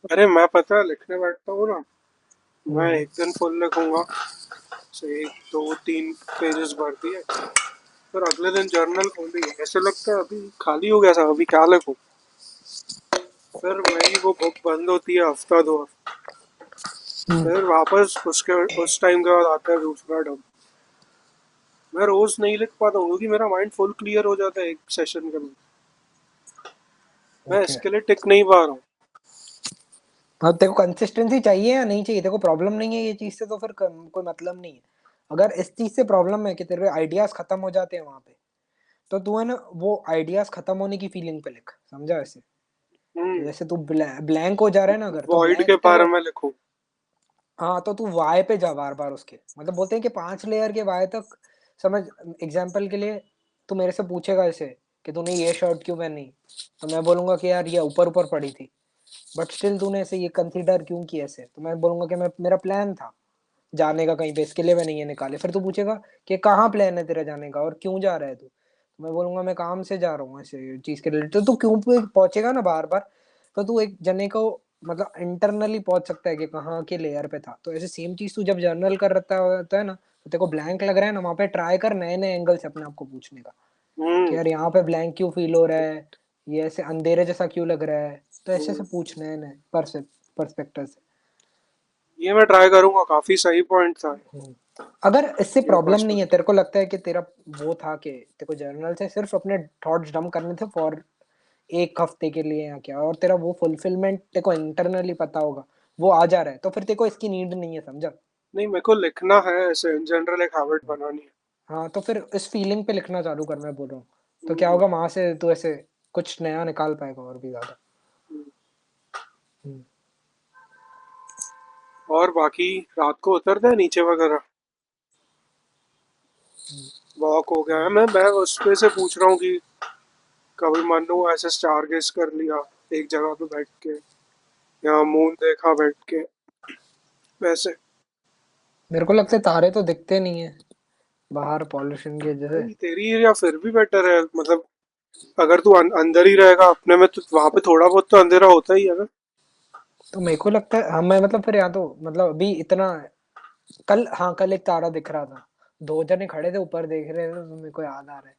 अरे मैं पता है लिखने बैठता हूँ ना, मैं हम्म। एक दिन फुल लिखूंगा, से एक दो तीन पेजेस भर दिए, फिर अगले दिन जर्नल खोल दी, ऐसे लगता है अभी खाली हो गया था, अभी क्या लिखूं। फिर वही वो बुक बंद होती है हफ्ता दो हफ्ता, हम्म। फिर वापस उसके उस टाइम के बाद आता है दूसरा डब। मैं रोज नहीं लिख पाता हूँ क्योंकि मेरा माइंड फुल क्लियर हो जाता है एक सेशन के बाद। मैं ओके। इसके लिए टिक नहीं पा रहा हूँ। हाँ, तेरे को कंसिस्टेंसी चाहिए या नहीं चाहिए? तेरे को प्रॉब्लम नहीं है ये चीज से, तो फिर कोई मतलब नहीं है। अगर इस चीज से प्रॉब्लम है कि तेरे आइडियाज खत्म हो जाते हैं वहां पे, तो तू है ना वो आइडियाज खत्म होने की फीलिंग पे लिख, समझा ऐसे। तो हम्म। जैसे तू ब्लैंक हो जा रहा है ना, अगर तो वॉइड के ब्लैंक तेरे बारे को, में लिखूं। हाँ, तो तू वाई पे जा बार बार उसके, मतलब बोलते हैं कि 5 लेयर के वाई तक। समझ, एग्जाम्पल के लिए, तू मेरे से पूछेगा ऐसे कि तूने ये शर्ट क्यों पहनी, तो मैं बोलूंगा कि यार ये ऊपर ऊपर पड़ी थी, बट स्टिल तूने ऐसे ये कंसीडर क्यों किया ऐसे, तो मैं बोलूंगा कि मैं, मेरा प्लान था जाने का कहीं पे, इसके लिए मैंने ये निकाले। फिर तू पूछेगा कि कहाँ प्लान है तेरा जाने का और क्यों जा रहा है तू, तो मैं बोलूंगा मैं काम से जा रहा हूँ ऐसे चीज के रिलेटेड। तो तू क्यों पे पहुंचेगा ना बार बार, तो तू एक जने को मतलब इंटरनली पहुंच सकता है कि कहाँ के लेयर पे था। तो ऐसे सेम चीज तू जब जर्नल कर रहा होता है ना, तो तेरे को ब्लैंक लग रहा है ना, वहां पे ट्राई कर नए नए एंगल से अपने आप को पूछने का, कि हम्म। यार यहाँ पे ब्लैंक क्यों फील हो रहा है, ये ऐसे अंधेरे जैसा क्यों लग रहा है। तो ऐसे से हम्म। पूछना है नए पर्सपेक्टिव से। ये मैं ट्राई करूंगा, काफी सही पॉइंट था अगर इससे ये प्रॉब्लम नहीं है, पर्सपेक्टिव। तेरे को लगता है कि तेरा वो था कि तेरे को जर्नल से सिर्फ अपने थॉट्स डंप करने थे फॉर 1 हफ्ते के लिए या क्या, और तेरा वो फुलफिलमेंट तेरे को इंटरनली पता होगा, वो आ जा रहा है, तो फिर तेरे को इसकी नीड नहीं है, समझा। नहीं, मेरे को लिखना है ऐसे इन जनरल, एक हैबिट बनानी है। हाँ तो फिर इस फीलिंग पे लिखना चालू कर, मैं बोल रहा हूँ। तो क्या हम्म, होगा, वहां से तू ऐसे कुछ नया निकाल पाएगा और भी ज्यादा। हम्म। हम्म। और बाकी रात को उतरते हैं नीचे वगैरह, वॉक हो गया है। मैं उस पे से पूछ रहा हूँ कि कभी मन हुआ ऐसे स्टारगेज कर लिया एक जगह पे बैठ के, या मून देखा बैठ के, वैसे। मेरे को लगता है तारे तो दिखते नहीं है बाहर पॉल्यूशन की वजह से। भाई तेरी एरिया फिर भी बेटर है, मतलब अगर तू अंदर ही रहेगा अपने में तो वहां पे थोड़ा बहुत तो अंधेरा होता ही है ना। तो मेरे को लगता है, हाँ मैं मतलब फिर या तो मतलब अभी इतना, कल हाँ कल एक तारा दिख रहा था, दो जने खड़े थे ऊपर देख रहे थे, तो मेरे को याद आ रहा है।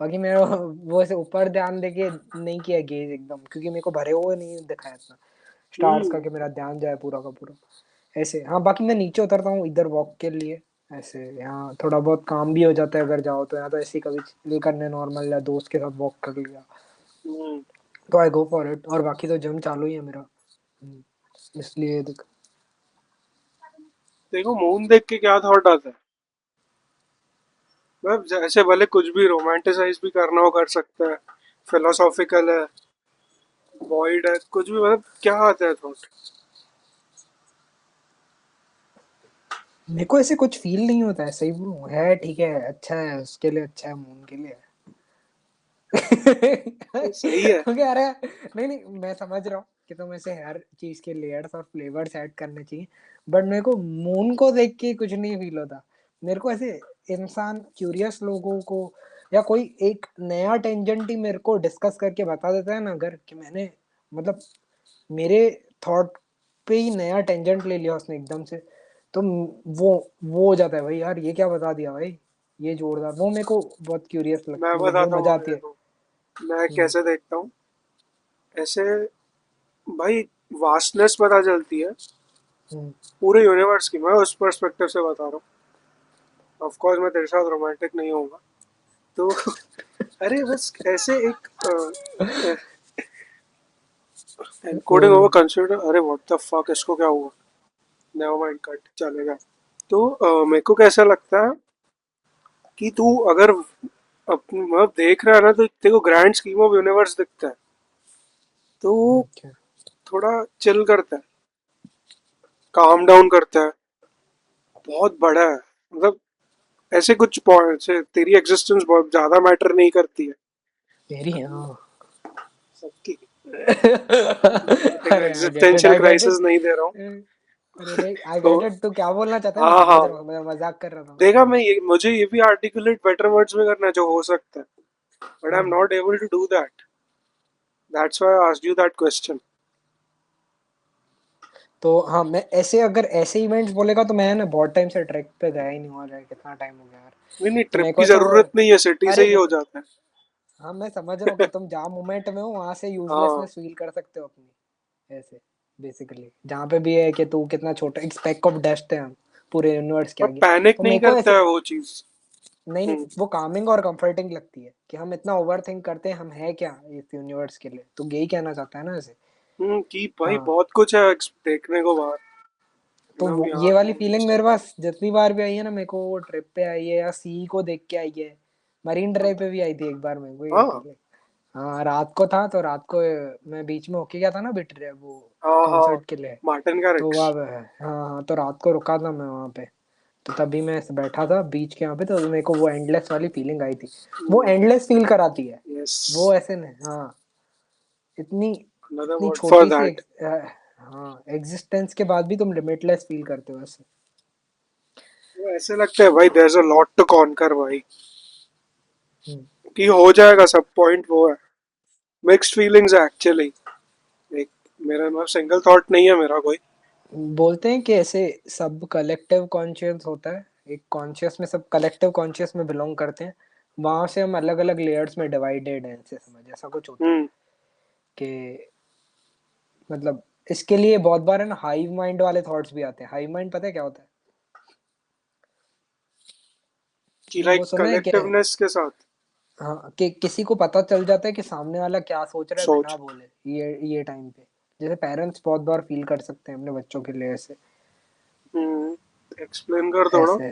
बाकी मेरे वो ऐसे ऊपर ध्यान देके नहीं किया गेज एकदम, क्योंकि मेरे को भरे हुए नहीं दिखा इतना स्टार्स का हम्म। कि मेरा ध्यान जाए पूरा का पूरा ऐसे। हाँ बाकी मैं नीचे उतरता हूँ इधर वॉक के लिए ऐसे, यहाँ थोड़ा बहुत काम भी हो जाता है अगर जाओ तो, यहाँ तो ऐसे ही कभी चिल करने नॉर्मल या दोस्त के साथ वॉक कर लिया हम्म। तो आई गो फॉर इट। और बाकी तो जिम चालू ही है मेरा। इसलिए देख। देखो मून देख के क्या थॉट आता है, मतलब जैसे भले कुछ भी रोमांटिसाइज भी करना हो कर सकता है, फिलोसॉफिकल है, वॉइड है, कुछ भी, मतलब क्या आता है थॉट। मेरे को ऐसे कुछ फील नहीं होता है, सही बोलूं है ठीक है, अच्छा है उसके लिए, अच्छा है मून के लिए। सही है। क्योंकि अरे नहीं नहीं, मैं समझ रहा हूँ कि तुम ऐसे हर चीज के लेयर्स और फ्लेवर्स ऐड करने चाहिए, बट मेरे को मून को देख के कुछ नहीं फील होता। मेरे को ऐसे इंसान क्यूरियस लोगों को, या कोई एक नया टेंजेंट ही मेरे को डिस्कस करके बता देता है ना अगर, कि मैंने मतलब मेरे थॉट पे ही नया टेंजेंट ले लिया उसने एकदम से, तो वो वो हो जाता है भाई, यार ये क्या बता दिया भाई, ये जोरदार, वो मेरे को बहुत क्यूरियस लग, मैं मतलब वो बताता हूँ मजा अभी आती है। देखो मैं हम्म। कैसे देखता हूँ ऐसे, भाई वास्टनेस पता चलती है हम्म। पूरे यूनिवर्स की, मैं उस पर्सपेक्टिव से बता रहा हूँ। ऑफ कोर्स मैं तेरे साथ रोमांटिक नहीं होऊंगा तो अरे बस ऐसे एक एनकोडिंग ओवर कंसिडर, अरे व्हाट द फक, इसको क्या हुआ, नेवर माइंड, कट चलेगा। तो मेरे को कैसा लगता है कि तू अगर अपनी मतलब देख रहा है ना, तो तेरे को ग्रैंड स्कीम ऑफ यूनिवर्स दिखता है, तो वो अच्छा। थोड़ा चिल करता है, काम डाउन करता है, बहुत बड़ा है, मतलब ऐसे कुछ पॉइंट से तेरी एग्जिस्टेंस बहुत ज्यादा मैटर नहीं करती है मेरी हाँ। सबकी। मैं तेरे को अरे I get it, existential I get crisis it. नहीं दे रहा हूँ। अरे नहीं, आई तो गेट इट, तू क्या बोलना चाहता है मैं हाँ हाँ, समझ रहा हूँ, मैं मजाक कर रहा था। देखा मैं ये, मुझे ये भी आर्टिकुलेट बेटर वर्ड्स में करना जो हो सकता है, बट आई एम हाँ not able to do that, that's why I asked you that question. तो हाँ, मैं ऐसे अगर ऐसे इवेंट्स बोलेगा तो मैं ना बहुत टाइम से ट्रैक पे गया ही नहीं हुआ है, कितना टाइम हो गया यार। नहीं नहीं, तो ट्रिप मेरे को की ऐसा वो, जरूरत नहीं है, सिटी से अरे ही हो जाता हाँ मैं समझ रहा हूँ कि तुम जहाँ मोमेंट में हो वहां से हाँ, यूजलेसनेस फील कर सकते हो अपनी ऐसे, बेसिकली जहाँ पे भी है कि तू कितना छोटा, एक स्पेक ऑफ डस्ट है हम पूरे यूनिवर्स के पर आगे। पैनिक तो नहीं मेरे को करता ऐसे है वो चीज। नहीं नहीं, हम्म। वो कामिंग और कंफर्टिंग लगती है कि हम इतना ओवर थिंक करते हैं, हम है क्या इस यूनिवर्स के लिए, तू यही कहना चाहता है ना ऐसे। कि भाई हाँ बहुत कुछ है देखने को बाहर, तो हम यहाँ ये वाली घूम नहीं फीलिंग मेरे सकते। पास जितनी बार भी आई है ना, मेरे को वो ट्रिप पे आई है या सी को देख के आई है, मरीन ड्राइव पे भी आई थी एक बार मेरे को ये हाँ फीलिंग। हाँ रात को था, तो रात को मैं बीच में होके गया था ना बिट रे वो हाँ हाँ, कॉन्सर्ट के लिए। मार्टिन तो गारिक्स। वहाँ पे हाँ हाँ, तो रात को रुका था मैं वहाँ पे, तो तभी मैं ऐसे बैठा था बीच के यहाँ पे, तो मेरे को वो एंडलेस वाली फीलिंग आई थी। वो एंडलेस फील कराती है, यस, वो ऐसे नहीं हाँ, इतनी अनदर इतनी वर्ड फॉर छोटी सी दैट। हाँ एग्जिस्टेंस के बाद भी तुम लिमिटलेस फील करते हो ऐसे। वो ऐसे लगता है भाई there is a lot to conquer भाई, हम्म। कि हो जाएगा सब, पॉइंट वो है। मिक्स्ड फीलिंग्स है एक्चुअली, एक मेरा मतलब सिंगल थॉट नहीं है मेरा कोई। बोलते हैं कि ऐसे सब कलेक्टिव कॉन्शियस होता है, एक कॉन्शियस में सब कलेक्टिव कॉन्शियस में बिलोंग करते हैं, वहां से हम अलग अलग लेयर्स में डिवाइडेड हैं ऐसे समझ, ऐसा कुछ होता है हम्म। कि मतलब इसके लिए बहुत बार है ना हाइव माइंड वाले थॉट्स भी आते हैं। हाइव माइंड पता है क्या होता है? कि वो लाइक सुना है क्या? कलेक्टिवनेस के साथ हाँ कि किसी को पता चल जाता है कि सामने वाला क्या सोच रहा है सोच। बिना बोले, ये टाइम पे जैसे पेरेंट्स बहुत बार फील कर सकते हैं अपने बच्चों के लिए ऐसे एक्सप्लेन कर थोड़ा। ऐसे।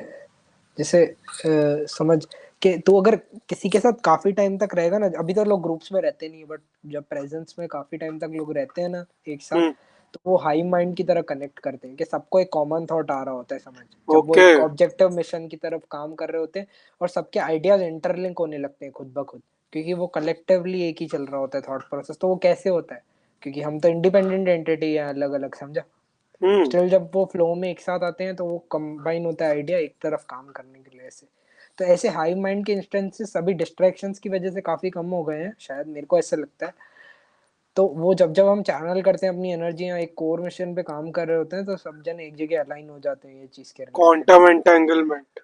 जैसे समझ कि तू अगर किसी के साथ काफी टाइम तक रहेगा ना, अभी तो लोग ग्रुप्स में रहते नहीं है, बट जब प्रेजेंस में काफी टाइम तक लोग रहते हैं ना एक साथ, हम्म। तो वो हाई माइंड की तरह कनेक्ट करते हैं कि सबको एक कॉमन थॉट आ रहा होता है समझ, जब वो ओके। एक ऑब्जेक्टिव मिशन की तरफ काम कर रहे होते हैं, और सबके आइडियाज इंटरलिंक होने लगते हैं खुद ब खुद, क्योंकि वो कलेक्टिवली एक ही चल रहा होता है थॉट प्रोसेस। तो वो कैसे होता है, क्योंकि हम तो इंडिपेंडेंट एंटिटी है अलग अलग, समझा। हम्म। स्टिल जब वो फ्लो में एक साथ आते हैं तो वो कंबाइन होता है आइडिया एक तरफ काम करने के लिए। ऐसे तो ऐसे हाई माइंड के इंस्टेंसेस सभी डिस्ट्रैक्शंस की वजह से काफी कम हो गए हैं शायद, मेरे को ऐसा लगता है। तो वो जब जब हम चैनल करते हैं अपनी एनर्जी या एक कोर मिशन पे काम कर रहे होते हैं, तो सब जन एक जगह अलाइन हो जाते हैं ये चीज के रिलेटेड। Quantum entanglement.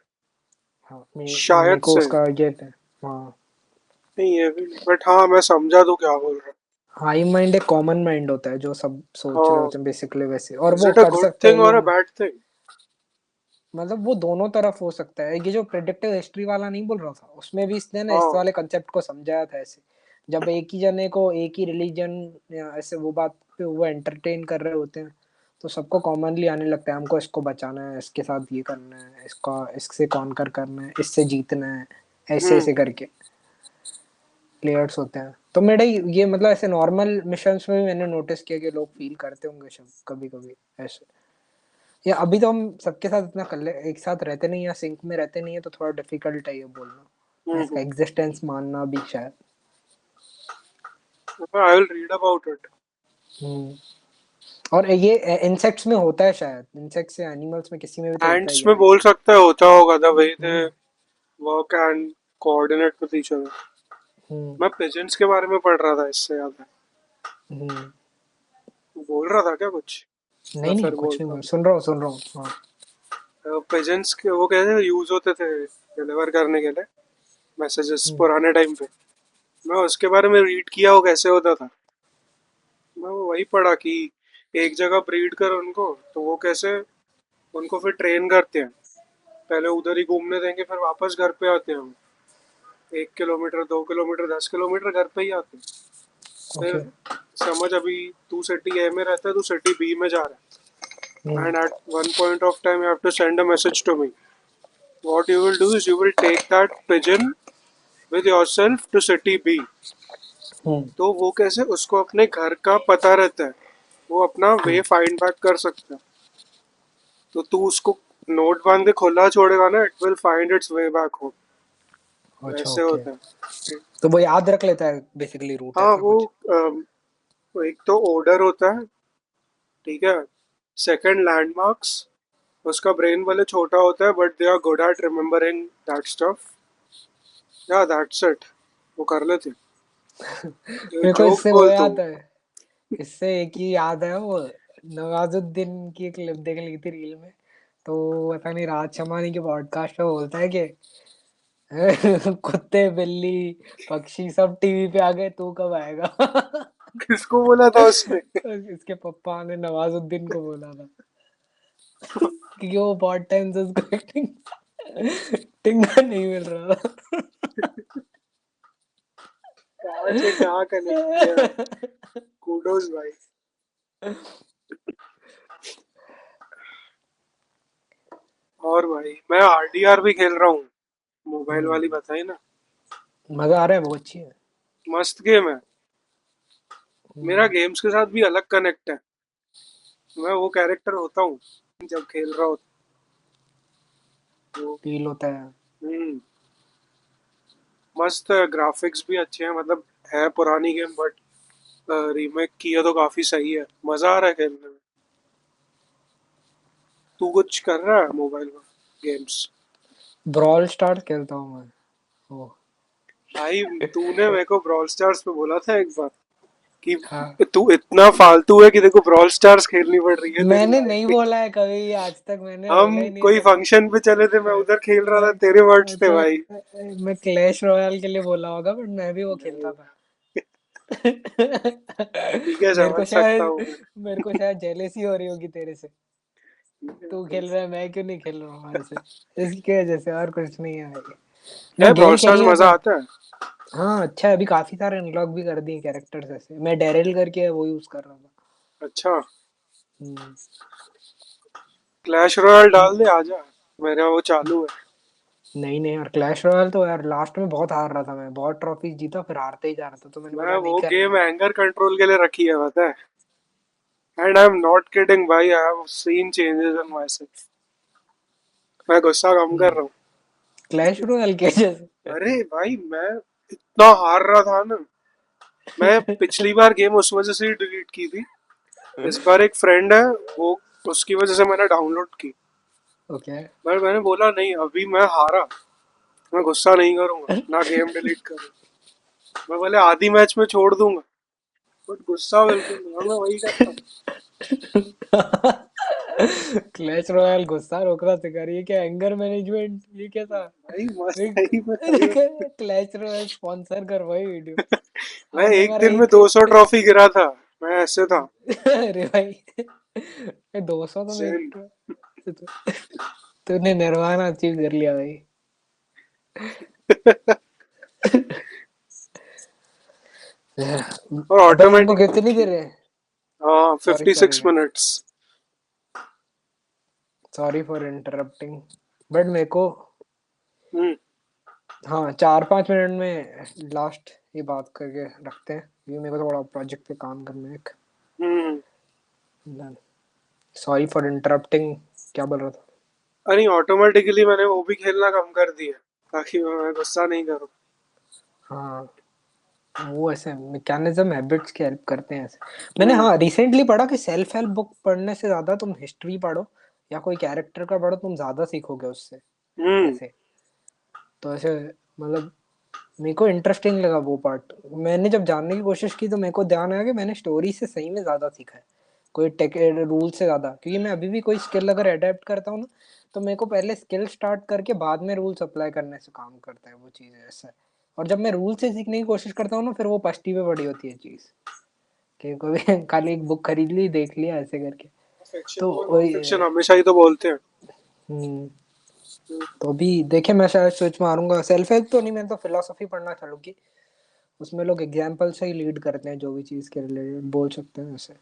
हाँ शायद मेरे को से। उसका ये है। हाँ नहीं ये भी नहीं, बट हाँ मैं समझा तू क्या बोल रहा हाई माइंड एक कॉमन माइंड होता है जो सब है। सोच रहे हाँ। होते हैं बेसिकली वैसे, और इज वो इट अ कर गुड सकते हैं थिंग ये। और अ बैड थिंग? मतलब वो दोनों तरफ हो सकता है, ये जो प्रेडिक्टिव हिस्ट्री वाला नहीं बोल रहा था, उसमें भी इसने ना इस हाँ। वाले कंसेप्ट को समझाया था ऐसे। जब एक ही जने को एक ही रिलीजन या ऐसे वो बात पे वो एंटरटेन कर रहे होते हैं, तो सबको कॉमनली आने लगता है हमको इसको बचाना है, इसके साथ ये करना है, इसका इससे कॉन्कर करना है, इससे जीतना है, ऐसे हम्म। ऐसे करके प्लेयर्स होते हैं। तो मेरे ये मतलब ऐसे नॉर्मल मिशंस में भी मैंने नोटिस किया कि लोग फील करते होंगे सब कभी कभी ऐसे। या अभी तो हम सबके साथ इतना कर ले एक साथ रहते नहीं या सिंक में रहते नहीं है, तो थोड़ा डिफिकल्ट है ये बोलना, इसका हम्म। एग्जिस्टेंस मानना भी शायद। I will read about it. Hmm. और ये इंसेक्ट्स में होता है शायद, इंसेक्ट्स या एनिमल्स में किसी में भी तो होता है एंड्स ये में बोल आइडिया। सकता है होता होगा the way they hmm. Work and coordinate with each other. Hmm. मैं पिजन्स के बारे में पढ़ रहा था, इससे याद है। हम्म। तू बोल रहा था क्या कुछ? मैं नहीं नहीं फिर कुछ नहीं, बोलता मैं सुन रहा हूँ सुन रहा हूँ, हाँ। हूँ। पिजन्स के वो कैसे यूज होते थे डिलीवर करने के लिए मैसेजेस हम्म। पुराने टाइम पे। मैं उसके बारे में रीड किया वो कैसे होता था। मैं वो वही पढ़ा कि एक जगह ब्रीड कर उनको, तो वो कैसे उनको फिर ट्रेन करते हैं। पहले उधर ही घूमने देंगे, फिर वापस घर पे आते हैं हम। 1 किलोमीटर 2 किलोमीटर 10 किलोमीटर घर पे ही आते हैं। ओके। फिर समझ अभी तू सिटी ए में रहता है, तू सिटी बी में जा रहा है, hmm. And at one point of time you have to send a message to me. What you will do is you will take that pigeon with yourself to city B. Hmm. तो वो कैसे उसको अपने घर का पता रहता है, वो अपना वे हम्म। फाइंड बैक कर सकता है। तो तू उसको नोट बांध के खुला छोड़ेगा ना, it will find its way back home. अच्छा वैसे ओके। होता है। तो वो याद रख लेता है बेसिकली रूट, हाँ ऐसा वो कुछ। एक तो ऑर्डर होता है, ठीक है। Second landmarks. उसका ब्रेन भले छोटा होता है but they are good at remembering that stuff. या दैट्स इट। वो कर लेते हैं। मेरे को जोक इससे वो बोल तू। याद है, इससे एक ही याद है वो, नवाजुद्दीन की एक क्लिप देख ली थी रील में। तो पता नहीं राज शमानी के पॉडकास्ट में बोलता है कि कुत्ते बिल्ली पक्षी सब टीवी पे आ गए, तू कब आएगा। किसको बोला था उसने? इसके पप्पा ने नवाजुद्दीन को बोला था, क्योंकि वो बहुत टाइम से उसको एक्टिंग टिंगा नहीं मिल रहा कहाँ से कहाँ कनेक्ट किया है। कूडोज भाई। और भाई मैं आरडीआर भी खेल रहा हूँ, मोबाइल वाली था। बताई ना। मजा आ रहा है, वो अच्छी है। मस्त गेम है। मेरा हम्म। गेम्स के साथ भी अलग कनेक्ट है। मैं वो कैरेक्टर होता हूँ जब खेल रहा होता हूँ। फील होता है। हम्म। मस्त ग्राफिक्स भी अच्छे हैं, मतलब है पुरानी गेम बट रीमेक की है तो काफी सही है, मजा आ रहा है खेलने में। तू कुछ कर रहा है मोबाइल में गेम्स? ब्रॉल स्टार खेलता हूँ मैं। ओ। भाई तूने मेरे को ब्रॉल स्टार्स पे बोला था एक बार हाँ कि तू इतना फालतू है कि देखो ब्रॉल स्टार्स खेलनी पड़ रही है तेरी मैंने लाइफ नहीं में। बोला है कभी आज तक, मैंने हम बोला ही नहीं है कोई तेरे को। फंक्शन पे चले थे, मैं उधर खेल रहा था, तेरे वर्ड्स थे अच्छा भाई। मैं क्लैश रॉयल के लिए बोला होगा, बट मैं भी वो खेलता था। ठीक है मेरे को समझ सकता शायद हूँ मैं। मेरे को शायद जेलेसी हो रही होगी तेरे से, ठीक है, तू खेल रहा है मैं क्यों नहीं खेल रहा हूँ ऐसे, इसकी वजह से, और कुछ नहीं है भाई। है मैं ब्रॉल गेम स्टार्स खेलनी है मजा पर। आता है। हाँ अच्छा है, अभी काफी सारे अनलॉक भी कर दिए कैरेक्टर्स ऐसे, मैं डेरिल करके वो यूज कर रहा था। अच्छा। हम्म। क्लैश रॉयल डाल दे आजा, मेरा वो चालू है। नहीं नहीं यार, क्लैश रॉयल तो यार लास्ट में बहुत हार रहा था मैं, बहुत ट्रॉफी जीता फिर हारते ही जा रहा था, तो मैंने मैं बोला नहीं वो करना गेम है। एंगर कंट्रोल के लिए रखी है, पता है। And I am not kidding भाई, I have seen changes in myself. मैं गुस्सा कम कर रहा हूँ। क्लैश रॉयल के जैसे। अरे भाई मैं इतना हार रहा था ना। मैं पिछली बार गेम उस वजह से ही डिलीट की थी। इस बार एक फ्रेंड है, वो उसकी वजह से मैंने डाउनलोड की। ओके। पर मैंने बोला नहीं, अभी मैं हारा, मैं गुस्सा नहीं करूंगा, ना गेम डिलीट करूंगा। मैं बोले आधी मैच में छोड़ दूंगा, बट गुस्सा बिल्कुल नहीं, और मैं वही करता हूँ। क्लैश रॉयल गुस्सा रोकना सिखा रही है क्या, एंगर मैनेजमेंट, ये क्या था? भाई मस्त है ही, मैं सही में। क्लैश रॉयल स्पॉन्सर कर भाई वीडियो। मैं आज एक हमारा दिन में एक 200 ट्रॉफी गिरा था। मैं ऐसे था। अरे भाई, 200 तो Zen। मेरे, तूने निर्वाणा अचीव कर लिया भाई। और अबे हमको ऑटोमेटिक कितनी की। देर है? हाँ, sorry 56 sorry minutes sorry for interrupting, but मेरे को, हम्म। हाँ 4-5 मिनट में लास्ट ये बात करके रखते हैं, ये मेरे को थोड़ा प्रोजेक्ट पे काम करना है एक। हम्म। सॉरी फॉर इंटरप्टिंग, क्या बोल रहा था? अरे ऑटोमेटिकली मैंने वो भी खेलना कम कर दिया, ताकि मैं गुस्सा नहीं करूँ। हाँ, वो ऐसे मैकेनिज्म हैबिट्स की हेल्प करते हैं ऐसे। मैंने हम्म। हाँ रिसेंटली पढ़ा कि सेल्फ हेल्प बुक पढ़ने से ज्यादा तुम हिस्ट्री पढ़ो या कोई कैरेक्टर का पढ़ो, तुम ज्यादा सीखोगे उससे हम्म। ऐसे। तो ऐसे मतलब मेरे को इंटरेस्टिंग लगा वो पार्ट। मैंने जब जानने की कोशिश की तो मेरे को ध्यान आया कि मैंने स्टोरी से सही में ज्यादा सीखा है, कोई टेक रूल से ज्यादा, क्योंकि मैं अभी भी कोई स्किल अगर अडेप्ट करता हूँ ना, तो मेरे को पहले स्किल स्टार्ट करके बाद में रूल्स अप्लाई करने से काम करता है वो चीज़ ऐसा है। और जब मैं रूल से सीखने की कोशिश करता हूँ ना, फिर वो पष्टी पे पड़ी होती है चीज़, कि कोई खाली एक बुक खरीद ली, देख लिया ऐसे करके। फिक्शन तो को नॉन वही फिक्शन हमेशा ही तो बोलते हैं। हम्म, तो अभी देखे मैं शायद स्विच मारूंगा, सेल्फ हेल्प तो नहीं, मैंने तो फिलोसफी पढ़ना चालू की। उसमें लोग एग्जाम्पल से ही लीड करते हैं, जो भी चीज़ के रिलेटेड बोल सकते हैं ऐसे।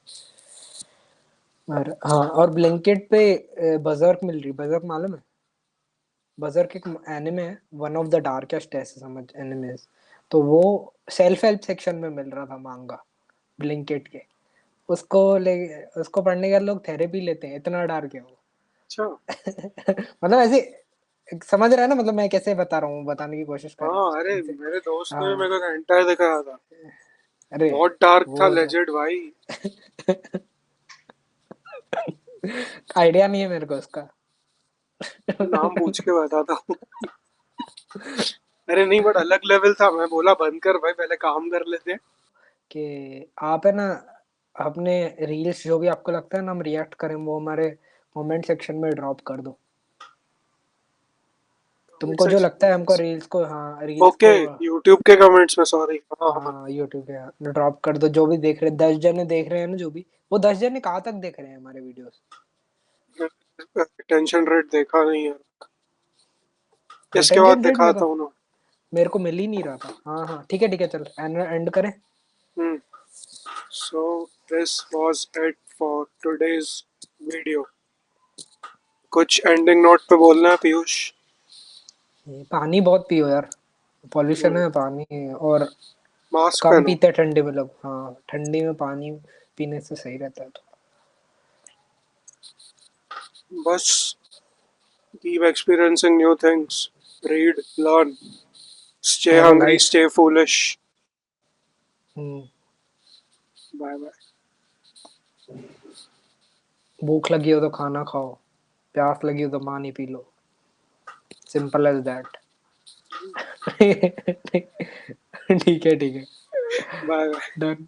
और हाँ, और ब्लिंकिट पे बजर्क मिल रही, बजर्क मालूम है? बजर्क एक एनिमे है, वन ऑफ द डार्केस्ट ऐसे समझ एनिमेज। तो वो सेल्फ हेल्प सेक्शन में मिल रहा था मांगा, ब्लिंकिट के। उसको ले, उसको पढ़ने के बाद लोग थेरेपी लेते हैं, इतना डार्क है वो। अच्छा। मतलब ऐसे समझ रहा है ना, मतलब मैं कैसे बता रहा हूँ, बताने की कोशिश कर रहा हूँ हाँ, उसको अरे ऐसे। मेरे दोस्त ने हाँ, मेरे को घंटा दिखाया था। अरे बहुत डार्क था, वो ऐसा लेजेंड भाई। आइडिया नहीं है मेरे को उसका। नाम पूछ के बताता हूँ। अरे नहीं, बट अलग लेवल था। मैं बोला बंद कर भाई, पहले काम कर लेते हैं। कि आप है ना, अपने रील्स जो भी आपको लगता है ना हम रिएक्ट करें, वो हमारे कमेंट सेक्शन में ड्रॉप कर दो। कमेंट तुमको जो सेक्शन लगता है हमको में। रील्स को, हाँ रील्स ओके, को, यूट्यूब के कमेंट्स में, सॉरी। हाँ हाँ। हाँ यूट्यूब पे ड्रॉप कर दो, जो भी देख रहे 10 जने देख रहे हैं ना, जो भी वो 10 जने कहाँ तक देख रहे हैं हमारे वीडियोस। टेंशन रेट देखा नहीं है। इसके बाद रिटेंशन रेट दिखाता हूँ ना। मेरे को मिल ही नहीं रहा था। हाँ हाँ ठीक है चल, एंड करें। Hmm. So this was it for today's video. कुछ एंडिंग नोट पे बोलना है पीयूष? ये पानी बहुत पियो यार, पॉल्यूशन है पानी, और मास्क कम पहनो। पीते हैं ठंडी में लोग, हाँ ठंडी में पानी पीने से सही रहता है। तो बस, keep experiencing new things. Read, learn, stay have a hungry, life. stay foolish. Bye bye. भूख लगी हो तो खाना खाओ, प्यास लगी हो तो पानी पी लो, सिंपल एज दैट। ठीक है ठीक है, Bye bye. डन।